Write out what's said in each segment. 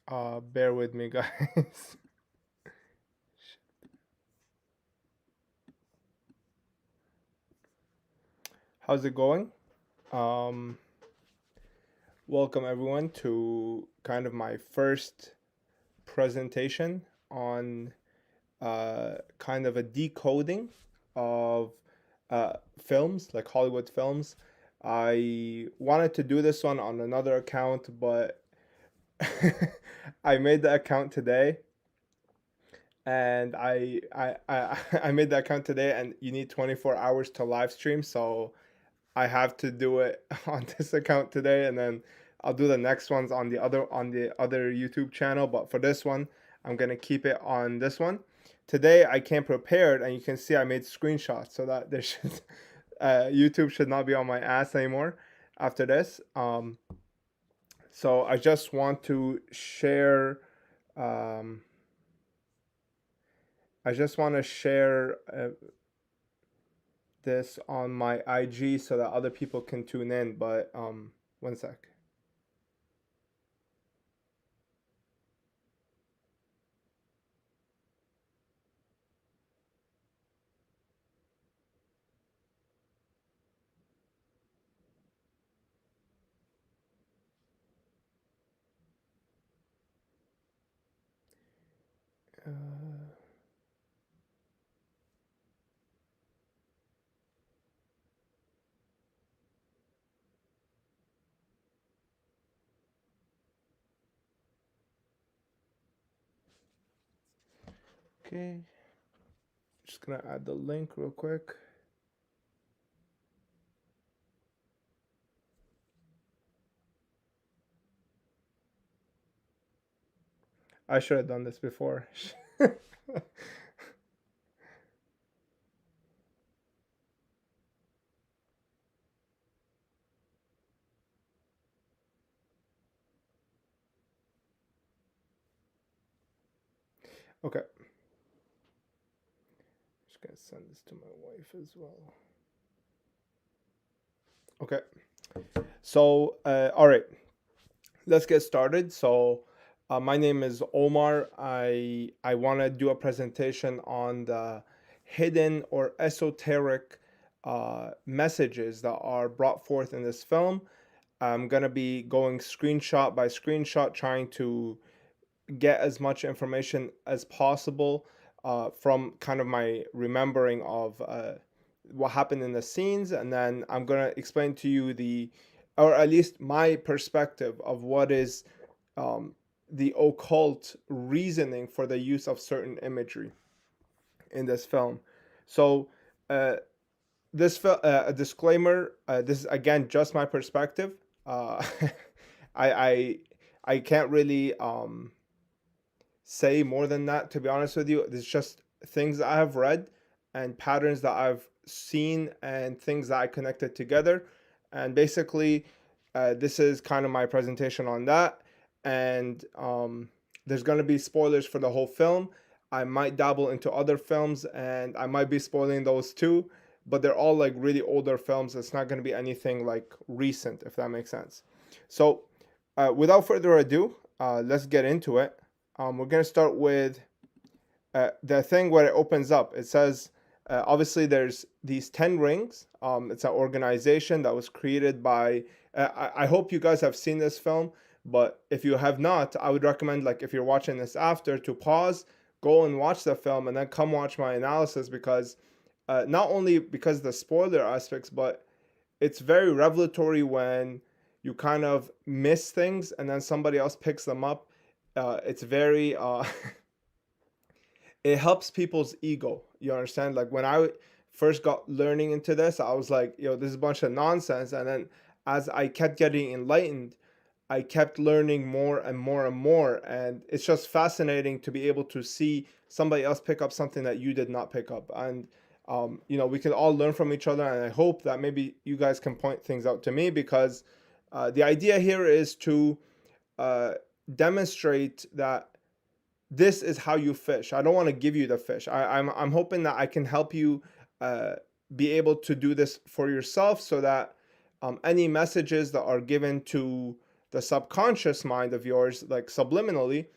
Bear with me, guys. How's it going? Um, Welcome everyone to kind of my first presentation on kind of a decoding of films, like Hollywood films. I wanted to do this one on another account, but I made the account today, and I made the account today, and you need 24 hours to live stream, so I have to do it on this account today, and then I'll do the next ones on the other YouTube channel. But for this one, I'm gonna keep it on this one. Today I came prepared, and you can see I made screenshots so that there should YouTube should not be on my ass anymore after this. So I just want to share. Um, I just want to share this on my IG so that other people can tune in. But one sec. Uh, okay, just gonna add the link real quick. I should have done this before. Okay, just gonna send this to my wife as well. Okay, so all right, let's get started. So my name is Omar. I want to do a presentation on the hidden or esoteric messages that are brought forth in this film. I'm gonna be going screenshot by screenshot, trying to get as much information as possible from kind of my remembering of what happened in the scenes, and then I'm gonna explain to you or at least my perspective of what is um, the occult reasoning for the use of certain imagery in this film. So, uh, a disclaimer. This is again just my perspective. Uh, I, I I can't really say more than that, to be honest with you. It's just things that I have read and patterns that I've seen and things that I connected together. And basically, this is kind of my presentation on that. And there's going to be spoilers for the whole film. I might dabble into other films and I might be spoiling those too, but they're all like really older films. It's not going to be anything like recent, if that makes sense. So, without further ado, let's get into it. We're going to start with the thing where it opens up. It says, obviously, there's these 10 rings. It's an organization that was created by, I hope you guys have seen this film, but if you have not, I would recommend, like, if you're watching this after, to pause, go and watch the film, and then come watch my analysis, because not only because of the spoiler aspects, but it's very revelatory when you kind of miss things and then somebody else picks them up. It's very it helps people's ego. You understand? Like when I first got learning into this, I was like, yo, this is a bunch of nonsense. And then as I kept getting enlightened, I kept learning more and more and more. And it's just fascinating to be able to see somebody else pick up something that you did not pick up. And we can all learn from each other. And I hope that maybe you guys can point things out to me, because the idea here is to uh, demonstrate that this is how you fish. I don't want to give you the fish. I'm hoping that I can help you uh, be able to do this for yourself, so that any messages that are given to the subconscious mind of yours, like subliminally,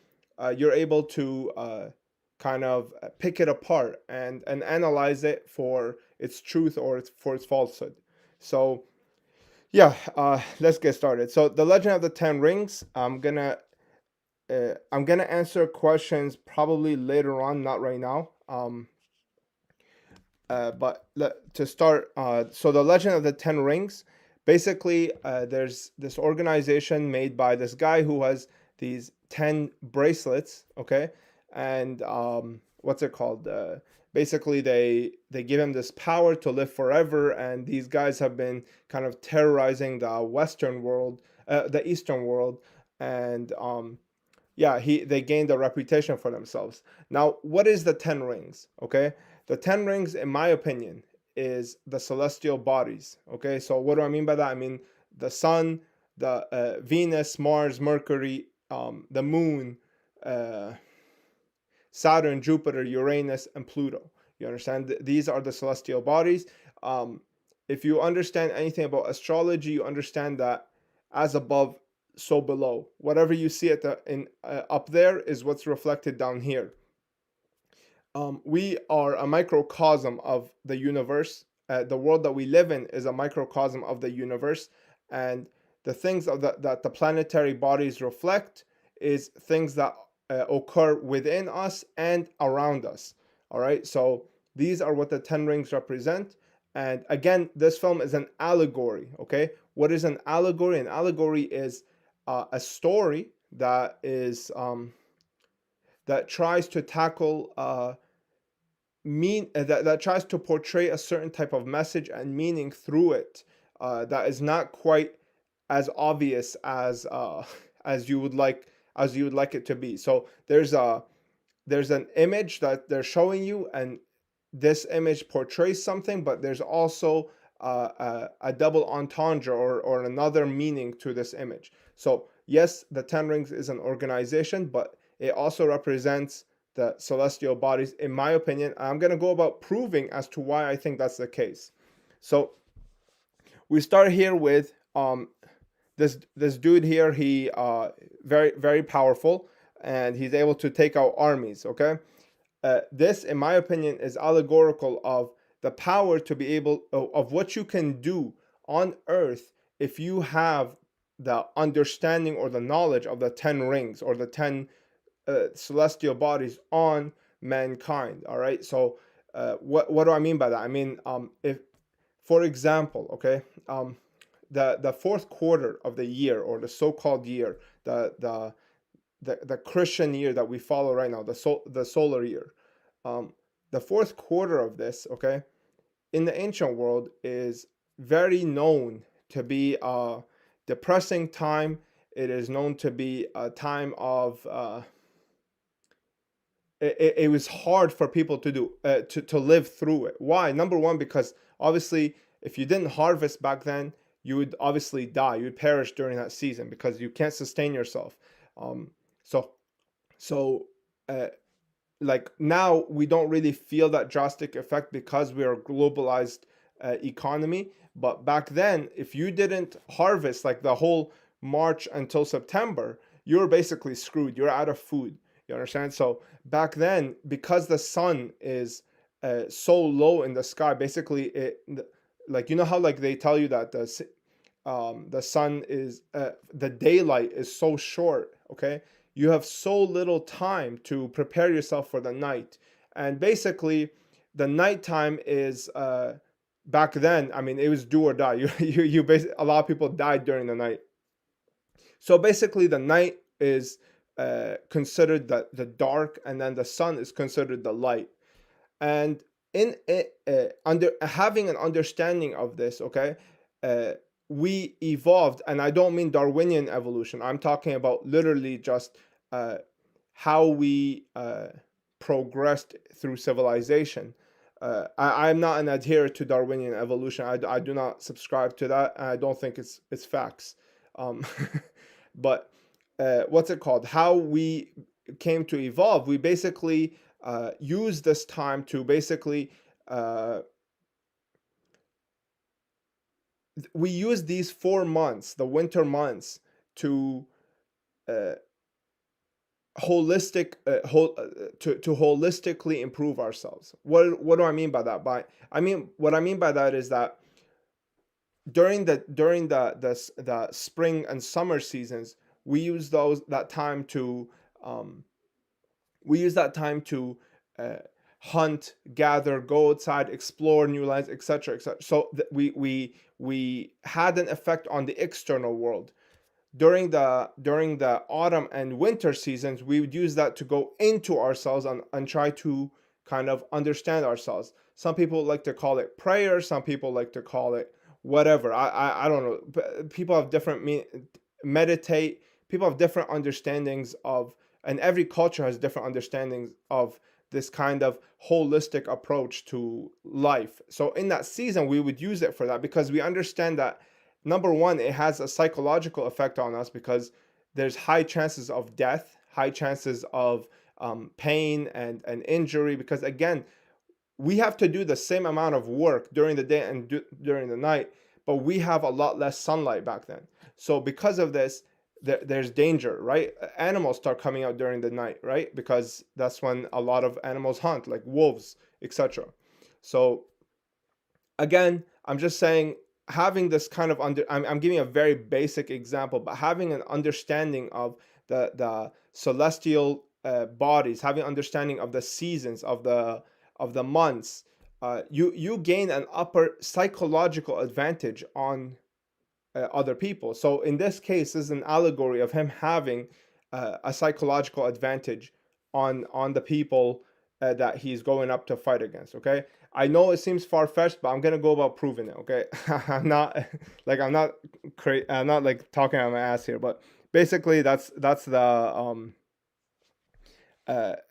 you're able to kind of pick it apart and analyze it for its truth or for its falsehood. So yeah, let's get started. So the Legend of the Ten Rings. I'm gonna answer questions probably later on, not right now. To start, so the Legend of the Ten Rings, basically, there's this organization made by this guy who has these 10 bracelets, okay? And what's it called? Basically, they give him this power to live forever, and these guys have been kind of terrorizing the Western world, the Eastern world, and yeah, they gained a reputation for themselves. Now, what is the Ten Rings? Okay, the Ten Rings, in my opinion, is the celestial bodies. Okay, so what do I mean by that? I mean the sun, the Venus, Mars, Mercury, the moon, uh, Saturn, Jupiter, Uranus, and Pluto. You understand? These are the celestial bodies. Um, if you understand anything about astrology, you understand that as above, so below. Whatever you see at up there is what's reflected down here. We are a microcosm of the universe. The world that we live in is a microcosm of the universe, and the things that the planetary bodies reflect is things that occur within us and around us. All right, so these are what the Ten Rings represent. And again, this film is an allegory. Okay, what is an allegory? An allegory is a story that is that tries to tackle that tries to portray a certain type of message and meaning through it, that is not quite as obvious as you would like it to be. So there's an image that they're showing you, and this image portrays something, but there's also a double entendre or another meaning to this image. So yes, the Ten Rings is an organization, but it also represents the celestial bodies, in my opinion. I'm going to go about proving as to why I think that's the case. So we start here with this dude here. He very powerful, and he's able to take out armies. Okay, this, in my opinion, is allegorical of the power to be able of what you can do on Earth if you have the understanding or the knowledge of the 10 rings or the 10 celestial bodies on mankind. All right, so what do I mean by that? I mean, if, for example, okay, the fourth quarter of the year, or the so-called year, the Christian year that we follow right now, the solar year, um, the fourth quarter of this, okay, in the ancient world is very known to be a depressing time. It is known to be a time of it was hard for people to do to live through it. Why? Number one, because obviously if you didn't harvest back then, you would obviously die. You would perish during that season because you can't sustain yourself. Um, so so uh, like now we don't really feel that drastic effect because we are a globalized economy. But back then, if you didn't harvest like the whole March until September, you're basically screwed. You're out of food. You understand? So back then, because the sun is so low in the sky, basically like, you know how like they tell you that the sun is the daylight is so short. Okay, you have so little time to prepare yourself for the night, and basically the nighttime is back then, I mean, it was do or die. You basically, a lot of people died during the night. So basically the night is considered the dark, and then the sun is considered the light. And in it, under having an understanding of this, okay, uh, we evolved. And I don't mean Darwinian evolution. I'm talking about literally just uh, how we progressed through civilization. I'm not an adherent to Darwinian evolution. I do not subscribe to that, and I don't think it's facts. Um, but what's it called? How we came to evolve? We basically use this time to basically we use these 4 months, the winter months, to uh, to holistically improve ourselves. What do I mean by that? What I mean by that is that during the spring and summer seasons, we use that time to um, we use that time to uh, hunt, gather, go outside, explore new lands, etc., etc. So we had an effect on the external world. During the autumn and winter seasons, we would use that to go into ourselves and try to kind of understand ourselves. Some people like to call it prayer, some people like to call it whatever. I don't know. People have different meditate. People have different understandings of, and every culture has different understandings of this kind of holistic approach to life. So in that season, we would use it for that because we understand that, number one, it has a psychological effect on us because there's high chances of death, high chances of pain and injury, because again, we have to do the same amount of work during the day and during the night, but we have a lot less sunlight back then. So because of this, there's danger, right? Animals start coming out during the night, right? Because that's when a lot of animals hunt, like wolves, etc. So again, I'm just saying, having this kind of I'm giving a very basic example, but having an understanding of the celestial bodies, having understanding of the seasons, of the months, you gain an upper psychological advantage on other people. So in this case, this is an allegory of him having a psychological advantage on the people that he's going up to fight against. Okay, I know it seems far-fetched, but I'm gonna go about proving it. Okay, I'm not like talking out my ass here, but basically that's the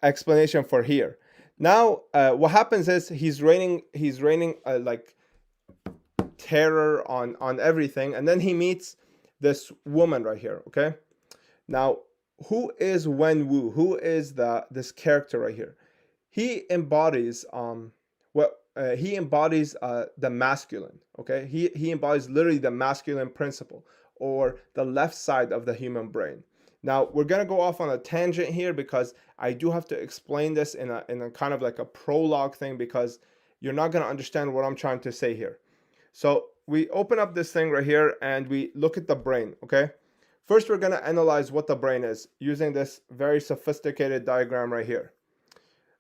explanation for here. Now, what happens is he's raining like terror on everything, and then he meets this woman right here. Okay, now who is Wen Wu? Who is this character right here? He embodies he embodies the masculine. Okay, he embodies literally the masculine principle, or the left side of the human brain. Now we're gonna go off on a tangent here because I do have to explain this in a kind of like a prologue thing, because you're not gonna understand what I'm trying to say here. So we open up this thing right here and we look at the brain. Okay, first we're gonna analyze what the brain is using this very sophisticated diagram right here.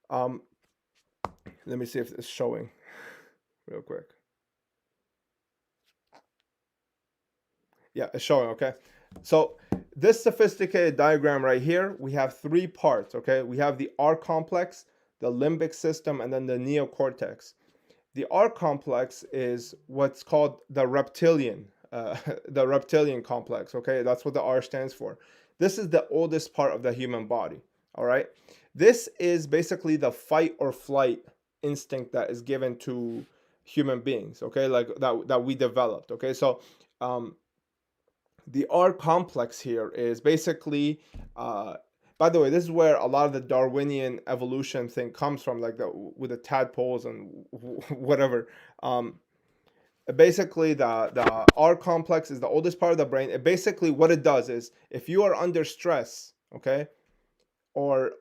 Let me see if it's showing real quick. Yeah, it's showing. Okay, so this sophisticated diagram right here, we have three parts. Okay, we have the R complex, the limbic system, and then the neocortex. The R complex is what's called the reptilian, the reptilian complex. Okay, that's what the R stands for. This is the oldest part of the human body. All right, this is basically the fight or flight instinct that is given to human beings. Okay, like that we developed. Okay, so the R complex here is basically, by the way, this is where a lot of the Darwinian evolution thing comes from, like with the tadpoles and whatever. Basically, the R complex is the oldest part of the brain. Basically, what it does is, if you are under stress, okay, or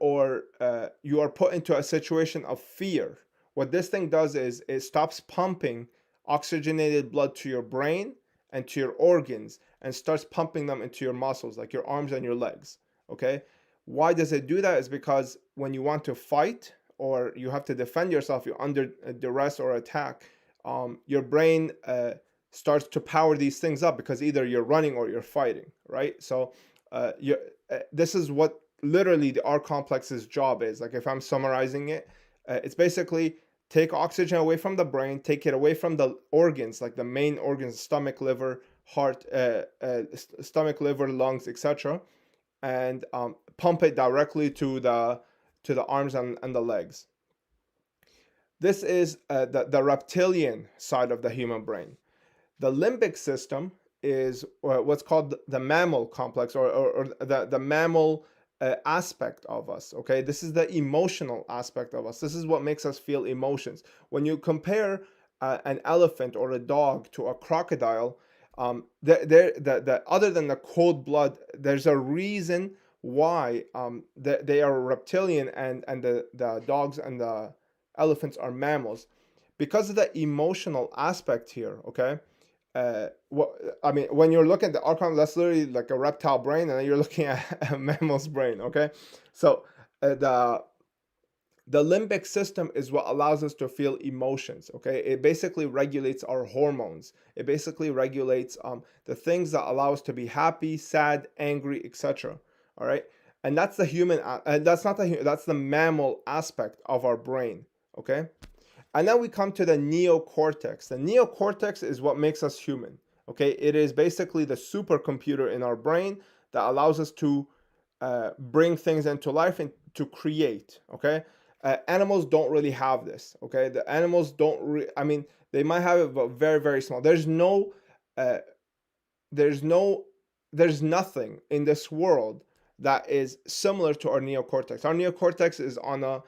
you are put into a situation of fear, what this thing does is it stops pumping oxygenated blood to your brain and to your organs, and starts pumping them into your muscles, like your arms and your legs. Okay, why does it do that? Is because when you want to fight or you have to defend yourself, you're under duress or attack, your brain starts to power these things up, because either you're running or you're fighting, right? So this is what literally the R complex's job is. Like, if I'm summarizing it, it's basically take oxygen away from the brain, take it away from the organs, like the main organs, stomach, liver, heart, stomach, liver, lungs, etc., and pump it directly to the arms and the legs. This is the reptilian side of the human brain. The limbic system is what's called the mammal complex, or the mammal aspect of us. Okay, this is the emotional aspect of us. This is what makes us feel emotions. When you compare an elephant or a dog to a crocodile, the other than the cold blood, there's a reason why they are reptilian, and the dogs and the elephants are mammals, because of the emotional aspect here. Okay, what I mean, when you're looking at the archon, that's literally like a reptile brain, and then you're looking at a mammal's brain. Okay, so the limbic system is what allows us to feel emotions. Okay, it basically regulates our hormones. It basically regulates the things that allow us to be happy, sad, angry, etc. All right, and that's the human. That's not the that's the mammal aspect of our brain. Okay, and then we come to the neocortex. The neocortex is what makes us human. Okay, it is basically the supercomputer in our brain that allows us to bring things into life and to create. Okay, animals don't really have this. Okay, the animals don't. I mean, they might have it, but very, very small. Uh, there's no, there's nothing in this world that is similar to our neocortex. Our neocortex is on a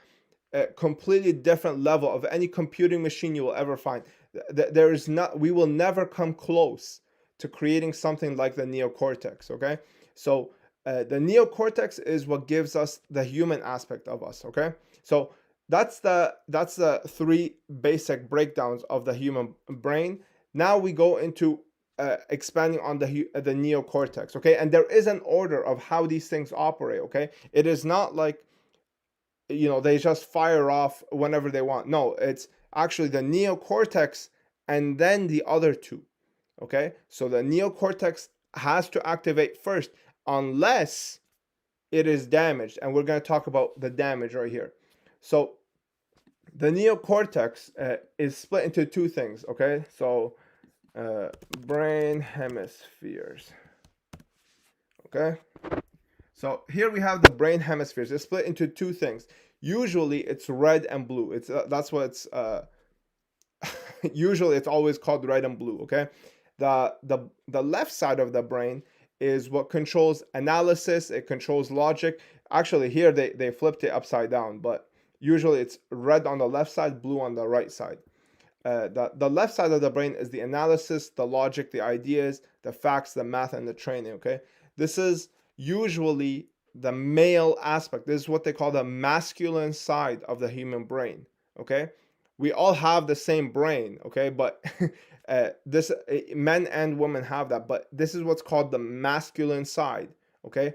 completely different level of any computing machine you will ever find. There is not. We will never come close to creating something like the neocortex. Okay, so the neocortex is what gives us the human aspect of us. Okay, so that's the three basic breakdowns of the human brain. Now we go into expanding on the neocortex. Okay, and there is an order of how these things operate. Okay, it is not like, you know, they just fire off whenever they want. No, it's actually the neocortex and then the other two. Okay, so the neocortex has to activate first unless it is damaged, and we're going to talk about the damage right here. So the neocortex is split into two things. Okay, so brain hemispheres. Okay, so here we have the brain hemispheres. It's split into two things. Usually it's red and blue. It's that's what it's usually it's always called red and blue. Okay, the left side of the brain is what controls analysis. It controls logic. Actually, here they flipped it upside down, but usually it's red on the left side, blue on the right side. The left side of the brain is the analysis, the logic, the ideas, the facts, the math, and the training. Okay, this is usually the male aspect. This is what they call the masculine side of the human brain. Okay, we all have the same brain. Okay, but men and women have that, but this is what's called the masculine side. Okay,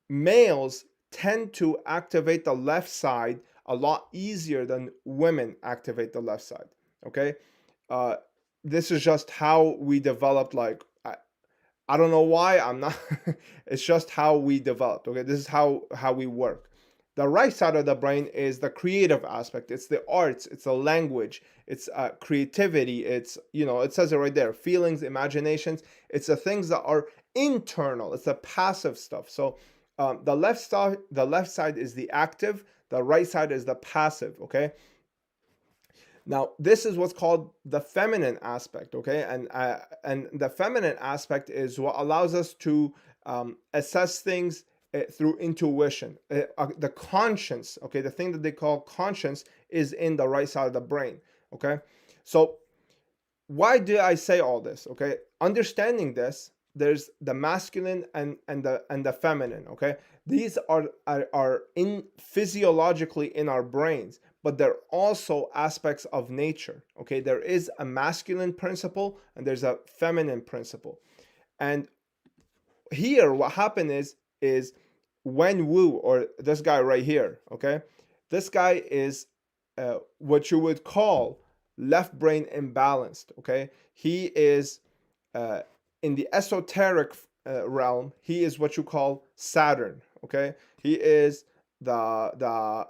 males tend to activate the left side a lot easier than women activate the left side. Okay, this is just how we developed. Like, I don't know why. I'm not. It's just how we developed. Okay, this is how we work. The right side of the brain is the creative aspect. It's the arts. It's the language. It's creativity. It's, you know, it says it right there. Feelings, imaginations. It's the things that are internal. It's the passive stuff. So the left side is the active. The right side is the passive. Okay. Now, this is what's called the feminine aspect, okay? And the feminine aspect is what allows us to assess things through intuition. The conscience, okay? The thing that they call conscience is in the right side of the brain, okay? So why do I say all this, okay? Understanding this, there's the masculine and the feminine, okay? These are in physiologically in our brains, but they're also aspects of nature. Okay, there is a masculine principle and there's a feminine principle. And here what happened is Wen Wu, or this guy right here, okay, this guy is what you would call left brain imbalanced. Okay, he is in the esoteric realm, he is what you call Saturn. Okay, he is the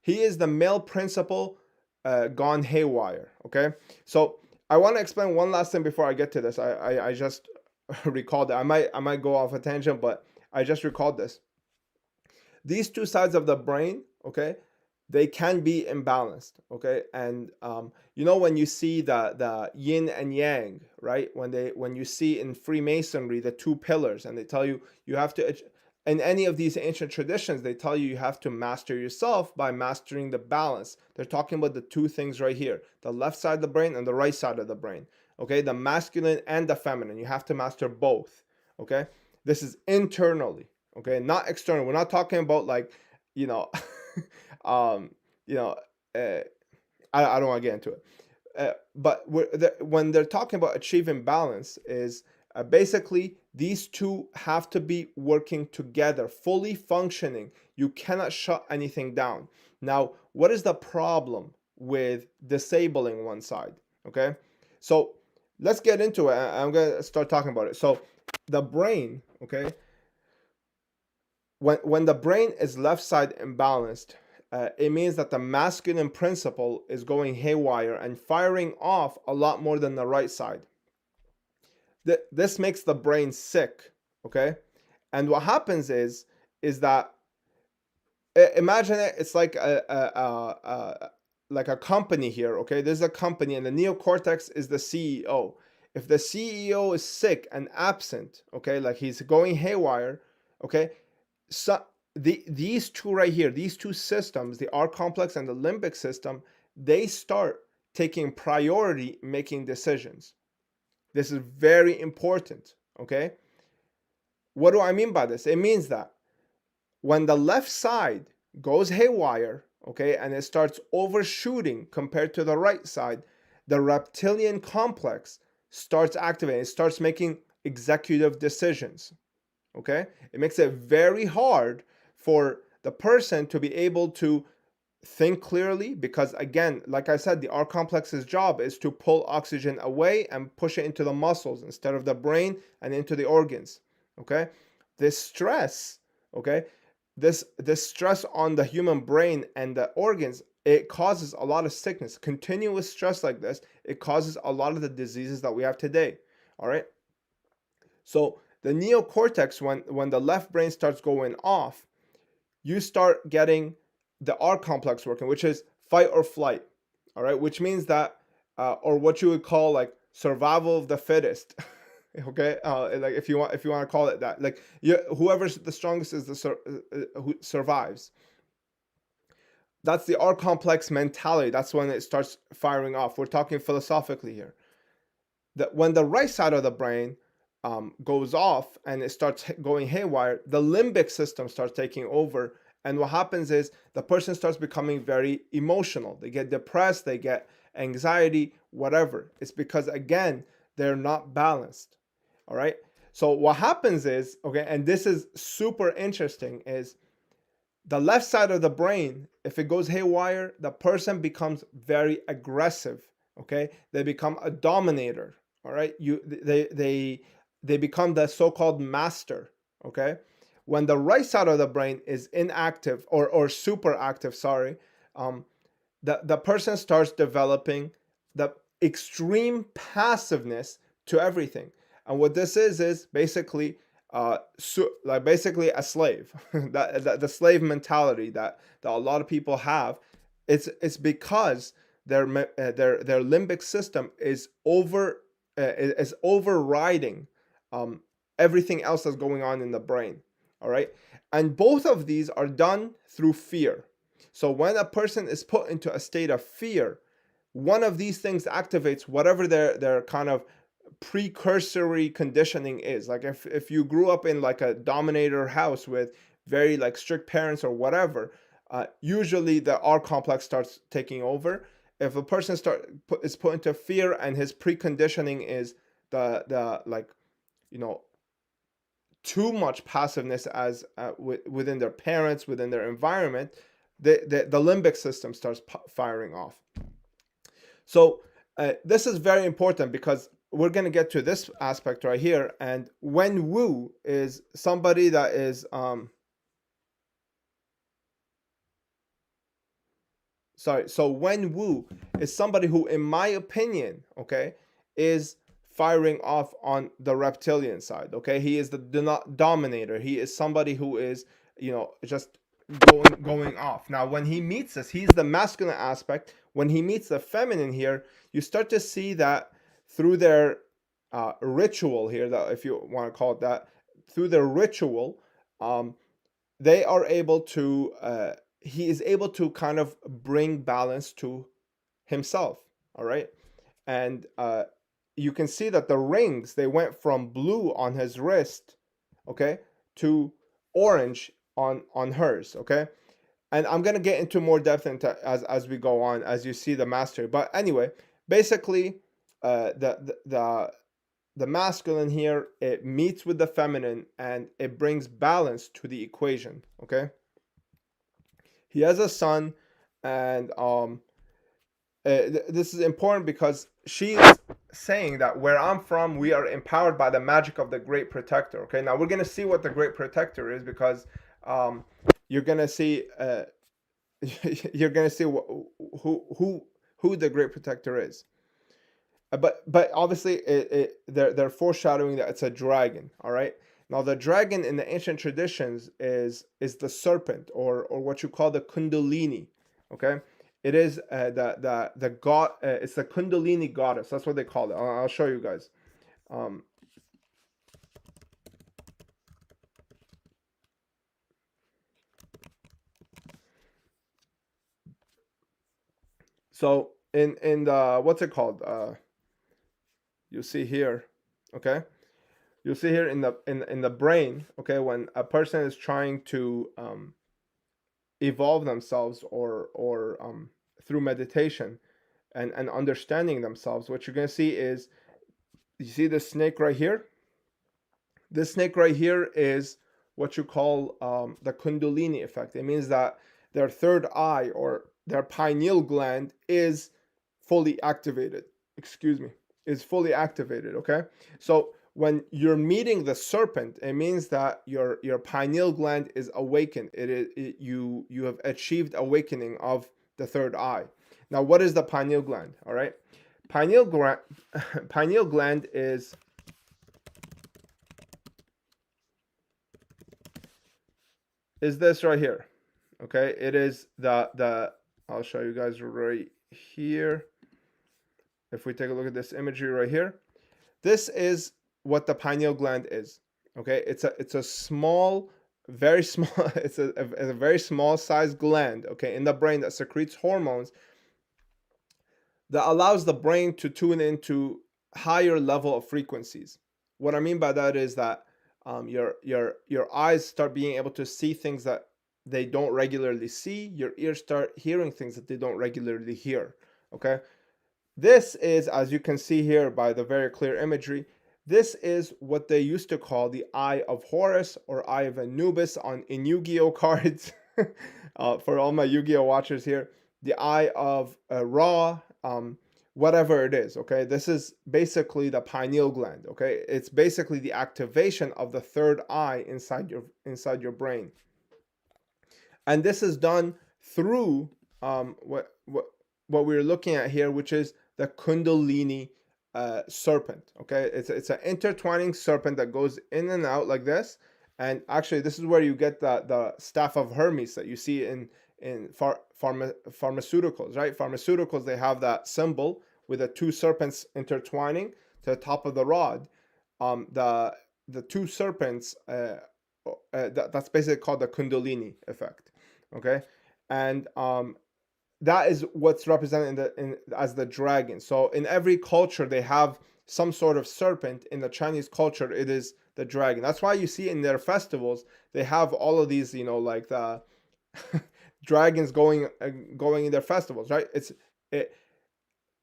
he is the male principle gone haywire. Okay, so I want to explain one last thing before I get to this. I just recalled it. I might go off a tangent, but I just recalled this. These two sides of the brain, okay, they can be imbalanced. Okay, and you know, when you see the yin and yang, right? When you see in Freemasonry the two pillars, and they tell you you have to in any of these ancient traditions, they tell you have to master yourself by mastering the balance. They're talking about the two things right here, the left side of the brain and the right side of the brain. Okay, the masculine and the feminine. You have to master both. Okay, this is internally. Okay, not external. We're not talking about like, you know, um, you know, uh, I don't want to get into it. But when they're talking about achieving balance is basically these two have to be working together, fully functioning. You cannot shut anything down. Now, what is the problem with disabling one side? Okay, so let's get into it. I'm gonna start talking about it. So the brain, okay, when the brain is left side imbalanced, it means that the masculine principle is going haywire and firing off a lot more than the right side. This makes the brain sick, okay? And what happens is that imagine it's like a company here, okay? There's a company and the neocortex is the CEO. If the CEO is sick and absent, okay, like he's going haywire, okay, so these two right here, these two systems, the R complex and the limbic system, they start taking priority making decisions. This is very important, okay? What do I mean by this? It means that when the left side goes haywire, okay, and it starts overshooting compared to the right side, the reptilian complex starts activating. It starts making executive decisions. Okay, it makes it very hard for the person to be able to think clearly, because again, like I said, the R complex's job is to pull oxygen away and push it into the muscles instead of the brain and into the organs. Okay, this stress, okay, this stress on the human brain and the organs, it causes a lot of sickness. Continuous stress like this, it causes a lot of the diseases that we have today. All right, so the neocortex, when the left brain starts going off, you start getting the R complex working, which is fight or flight. All right, which means that, or what you would call like survival of the fittest. Okay, like if you want to call it that, like whoever's the strongest is who survives. That's the R complex mentality. That's when it starts firing off. We're talking philosophically here. That when the right side of the brain goes off and it starts going haywire, the limbic system starts taking over. And what happens is the person starts becoming very emotional. They get depressed, they get anxiety, whatever. It's because, again, they're not balanced. All right. So what happens is, okay, and this is super interesting, is the left side of the brain, if it goes haywire, the person becomes very aggressive. Okay. They become a dominator. All right. They become the so-called master. Okay. When the right side of the brain is inactive or super active, sorry, the person starts developing the extreme passiveness to everything. And what this is basically like basically a slave. The slave mentality that a lot of people have. It's because their limbic system is overriding everything else that's going on in the brain. All right, and both of these are done through fear. So when a person is put into a state of fear, one of these things activates whatever their kind of precursory conditioning is. Like if you grew up in like a dominator house with very like strict parents or whatever, usually the R complex starts taking over. If a person is put into fear and his preconditioning is the like, you know, too much passiveness as within their parents, within their environment, the limbic system starts firing off. So this is very important because we're going to get to this aspect right here. And Wen Wu is somebody that is so Wen Wu is somebody who, in my opinion, okay, is firing off on the reptilian side. Okay, he is the dominator. He is somebody who is, you know, just going off. Now when he meets us, he's the masculine aspect. When he meets the feminine here, you start to see that through their ritual here, that if you want to call it that, through their ritual, um, they are able to he is able to kind of bring balance to himself. All right. And you can see that the rings, they went from blue on his wrist, okay, to orange on hers, okay. And I'm gonna get into more depth into as we go on, as you see the mastery. But anyway, basically, the masculine here, it meets with the feminine and it brings balance to the equation. Okay, he has a son, and this is important because she's saying that where I'm from, we are empowered by the magic of the Great Protector. Okay, now we're gonna see what the Great Protector is, because you're gonna see you're gonna see who the Great Protector is. But obviously they're foreshadowing that it's a dragon. All right. Now the dragon in the ancient traditions is the serpent, or what you call the Kundalini. Okay. It is the god. It's the Kundalini goddess. That's what they call it. I'll show you guys. Um, so in the, what's it called? You see here. Okay. You'll see here in the brain. Okay, when a person is trying to evolve themselves, or through meditation and understanding themselves, what you're going to see is, you see the snake right here. This snake right here is what you call the Kundalini effect. It means that their third eye, or their pineal gland, is fully activated. Excuse me, is fully activated. Okay, so when you're meeting the serpent, it means that your pineal gland is awakened. You have achieved awakening of the third eye. Now, what is the pineal gland? All right, pineal gland pineal gland is this right here. Okay, it is the I'll show you guys right here. If we take a look at this imagery right here, this is what the pineal gland is. Okay, it's a small, very small, it's a very small sized gland, okay, in the brain, that secretes hormones that allows the brain to tune into higher level of frequencies. What I mean by that is that your eyes start being able to see things that they don't regularly see. Your ears start hearing things that they don't regularly hear. Okay, this is, as you can see here by the very clear imagery, this is what they used to call the Eye of Horus, or Eye of Anubis in Yu-Gi-Oh cards. For all my Yu-Gi-Oh watchers here, the Eye of Ra, whatever it is. Okay, this is basically the pineal gland. Okay, it's basically the activation of the third eye inside your brain, and this is done through what we're looking at here, which is the Kundalini serpent. Okay, it's an intertwining serpent that goes in and out like this. And actually, this is where you get the staff of Hermes that you see in pharmaceuticals, right? Pharmaceuticals, they have that symbol with the two serpents intertwining to the top of the rod. The two serpents, that's basically called the Kundalini effect. Okay, and that is what's represented as the dragon. So in every culture, they have some sort of serpent. In the Chinese culture, it is the dragon. That's why you see in their festivals, they have all of these, like the dragons going in their festivals, right?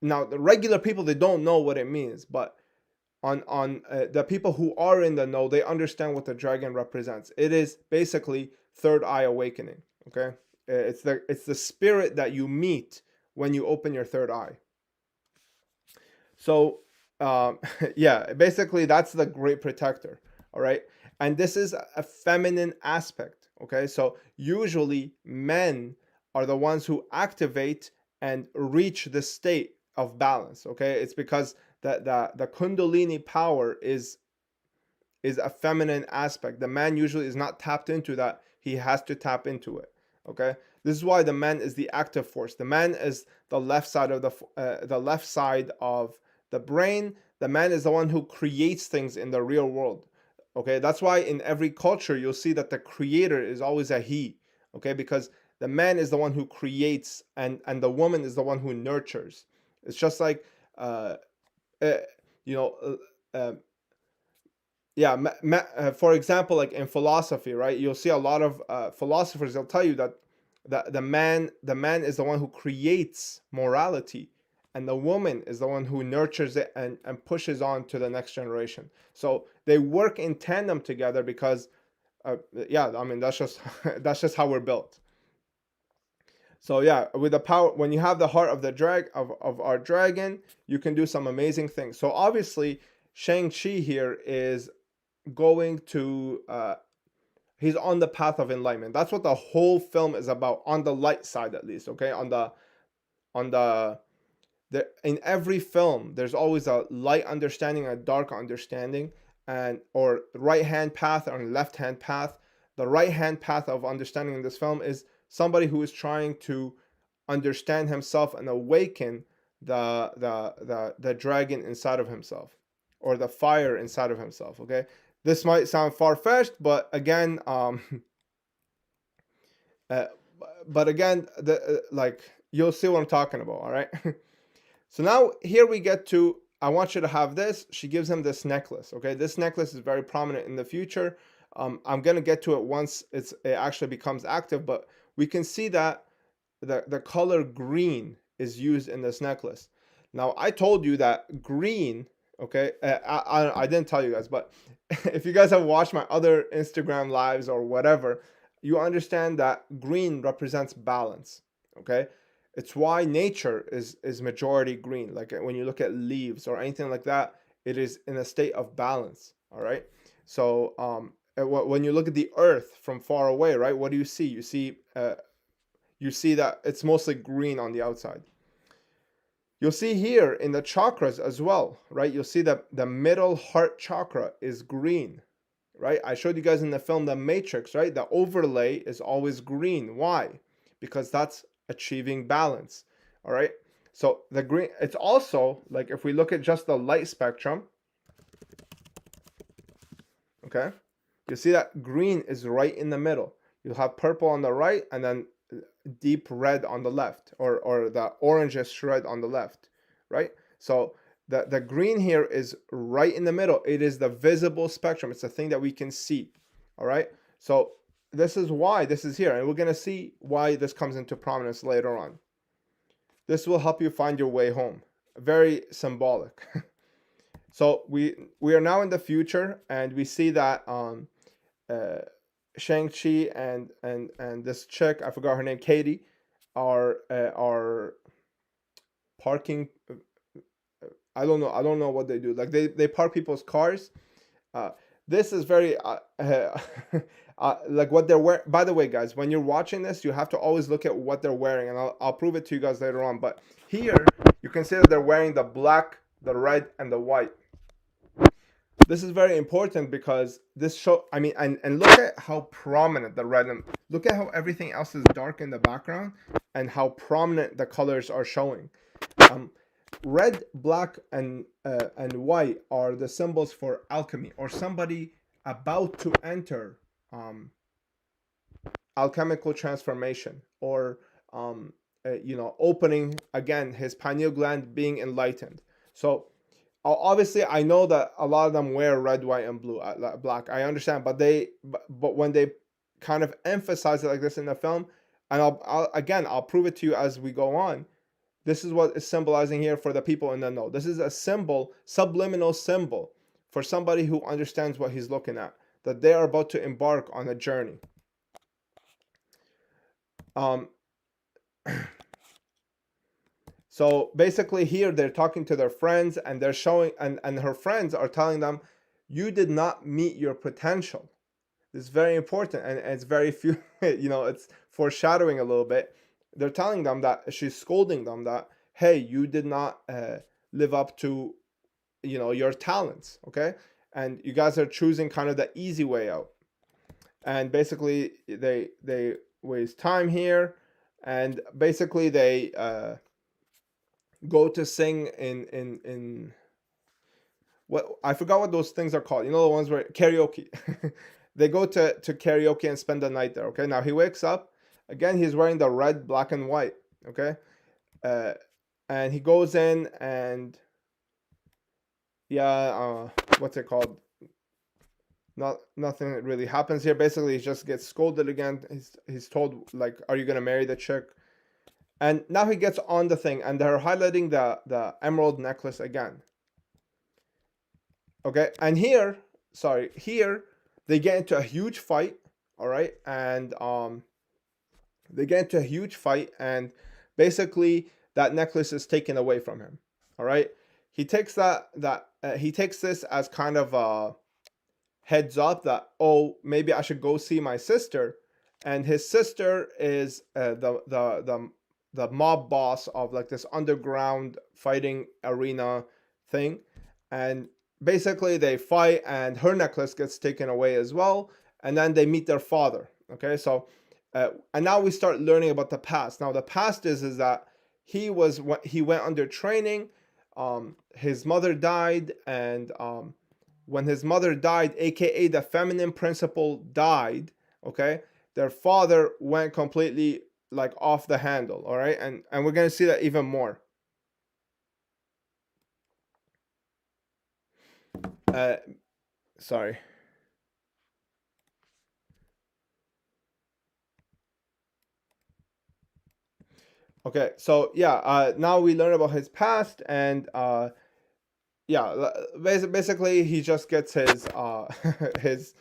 Now the regular people, they don't know what it means, but on the people who are in the know, they understand what the dragon represents. It is basically third eye awakening. Okay, it's the spirit that you meet when you open your third eye. So yeah, basically that's the Great Protector. All right, and this is a feminine aspect. Okay, so usually men are the ones who activate and reach the state of balance. Okay, it's because the Kundalini power is a feminine aspect. The man usually is not tapped into that. He has to tap into it. Okay, this is why the man is the active force. The man is the left side of the left side of the brain. The man is the one who creates things in the real world. Okay, that's why in every culture you'll see that the creator is always a he. Okay, because the man is the one who creates, and the woman is the one who nurtures. It's just like uh, uh you know uh, yeah, for example, like in philosophy, right, you'll see a lot of philosophers, they'll tell you that the man is the one who creates morality, and the woman is the one who nurtures it and pushes on to the next generation. So they work in tandem together because yeah, I mean, that's just that's just how we're built. So yeah, with the power, when you have the heart of the of our dragon, you can do some amazing things. So obviously Shang-Chi here is going to he's on the path of enlightenment. That's what the whole film is about, on the light side at least. Okay, on in every film there's always a light understanding, a dark understanding, and or right hand path or left hand path. The right hand path of understanding in this film is somebody who is trying to understand himself and awaken the dragon inside of himself, or the fire inside of himself. Okay, this might sound far-fetched, but again, uh, but again, like, you'll see what I'm talking about. All right. So now here we get to, I want you to have this. She gives him this necklace. Okay, this necklace is very prominent in the future. I'm gonna get to it once it actually becomes active, but we can see that the color green is used in this necklace. Now I told you that green, okay, I didn't tell you guys, but if you guys have watched my other Instagram lives or whatever, you understand that green represents balance. Okay, it's why nature is majority green. Like when you look at leaves or anything like that, it is in a state of balance. All right. So when you look at the earth from far away, right, what do you see? You see that it's mostly green on the outside. You'll see here in the chakras as well, right? You'll see that the middle heart chakra is green, right? I showed you guys in the film The Matrix, right? The overlay is always green. Why? Because that's achieving balance, all right? So the green, it's also like, if we look at just the light spectrum, okay, you see that green is right in the middle. You'll have purple on the right, and then deep red on the left, or the orangish red on the left, right? So the green here is right in the middle. It is the visible spectrum. It's the thing that we can see, all right? So this is why this is here, and we're going to see why this comes into prominence later on. This will help you find your way home. Very symbolic. So we are now in the future, and we see that Shang-Chi and this chick, I forgot her name, Katie, are parking. I don't know. I don't know what they do. Like they park people's cars. Uh, this is very like what they're wearing. By the way, guys, when you're watching this, you have to always look at what they're wearing, and I'll prove it to you guys later on. But here you can see that they're wearing the black, the red, and the white. This is very important because this show, I mean, and look at how prominent the red, and look at how everything else is dark in the background, and how prominent the colors are showing. Um, Red, black, and white are the symbols for alchemy, or somebody about to enter alchemical transformation, or opening again his pineal gland, being enlightened. So obviously I know that a lot of them wear red, white, and blue, black. I understand, but when they kind of emphasize it like this in the film, and I'll prove it to you as we go on. This is what is symbolizing here for the people in the know. This is a symbol, subliminal symbol, for somebody who understands what he's looking at, that they are about to embark on a journey. So basically here they're talking to their friends, and they're showing, and her friends are telling them, you did not meet your potential. This is very important, and it's very few, it's foreshadowing a little bit. They're telling them that, she's scolding them that, hey, you did not live up to, your talents, okay? And you guys are choosing kind of the easy way out. And basically they waste time here, and basically they go to sing in what, I forgot what those things are called. You know, the ones where karaoke. They go to karaoke and spend the night there. Okay, now he wakes up again. He's wearing the red, black, and white. Okay, uh, and he goes in and yeah, what's it called? Nothing really happens here. Basically, he just gets scolded again. He's told like, "Are you gonna marry the chick?" And now he gets on the thing, and they're highlighting the emerald necklace again. Okay, and here, sorry, here they get into a huge fight. All right, and they get into a huge fight, and basically that necklace is taken away from him. All right, he takes he takes this as kind of a heads up that, oh, maybe I should go see my sister, and his sister is the mob boss of like this underground fighting arena thing, and basically they fight, and her necklace gets taken away as well, and then they meet their father. Okay, so and now we start learning about the past. Now the past is that he went under training. His mother died, and when his mother died, aka the feminine principle died, okay, their father went completely like off the handle. All right, and we're gonna see that even more. Uh, sorry. Okay, so yeah, now we learn about his past, and yeah, basically he just gets his his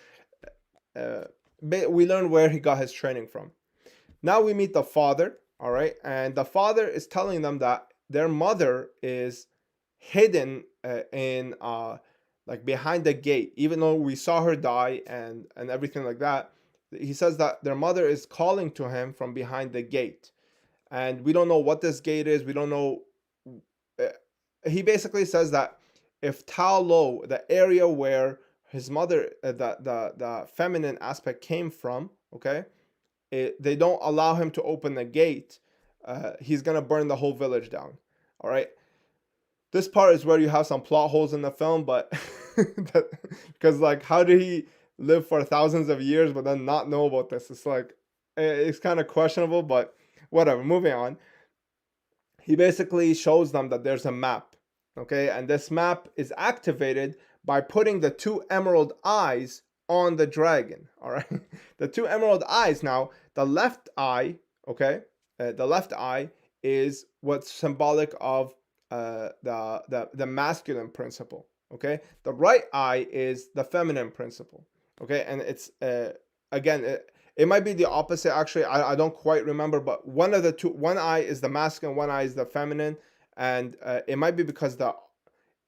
uh, we learn where he got his training from. Now we meet the father, all right, and the father is telling them that their mother is hidden in like behind the gate, even though we saw her die and everything like that. He says that their mother is calling to him from behind the gate, and we don't know what this gate is. We don't know. Uh, he basically says that if Tao Lo, the area where his mother, the feminine aspect came from, okay, they don't allow him to open the gate, he's gonna burn the whole village down. All right. This part is where you have some plot holes in the film, but because like, how did he live for thousands of years but then not know about this? It's like it's kind of questionable, but whatever. Moving on. He basically shows them that there's a map, okay, and this map is activated by putting the two emerald eyes on the dragon. All right, the two emerald eyes. Now the left eye, okay, the left eye is what's symbolic of the masculine principle. Okay, the right eye is the feminine principle. Okay, and it's again it might be the opposite. Actually, I don't quite remember, but one of the two, one eye is the masculine, one eye is the feminine, and it might be because the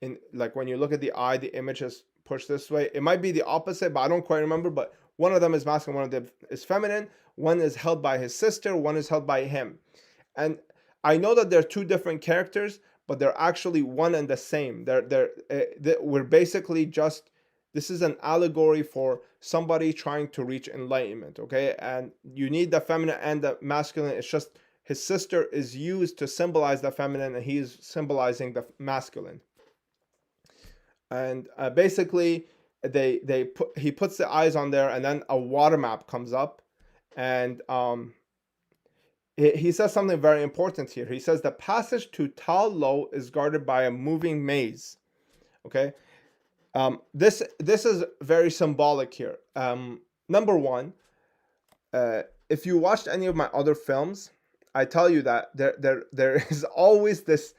in like when you look at the eye, the image is pushed this way. It might be the opposite, but I don't quite remember. But one of them is masculine, one of them is feminine. One is held by his sister, one is held by him. And I know that they're two different characters, but they're actually one and the same. We're basically just, this is an allegory for somebody trying to reach enlightenment, okay? And you need the feminine and the masculine. It's just his sister is used to symbolize the feminine, and he's symbolizing the masculine. And basically, he puts the eyes on there, and then a water map comes up, and he says something very important here. He says the passage to Tao Lo is guarded by a moving maze. Okay, this is very symbolic here. Number one, if you watched any of my other films, I tell you that there is always this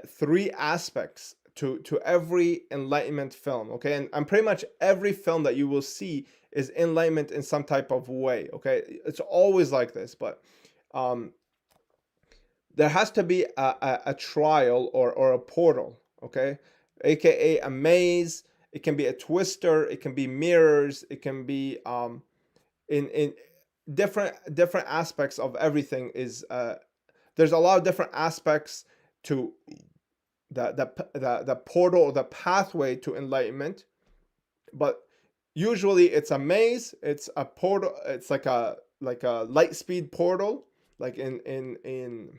three aspects to every enlightenment film. Okay, and pretty much every film that you will see is enlightenment in some type of way. Okay, it's always like this, but there has to be a trial or a portal. Okay, aka a maze. It can be a twister. It can be mirrors. It can be in different aspects of everything. Is there's a lot of different aspects to the portal or the pathway to enlightenment, but usually it's a maze. It's a portal. It's like a light speed portal, like in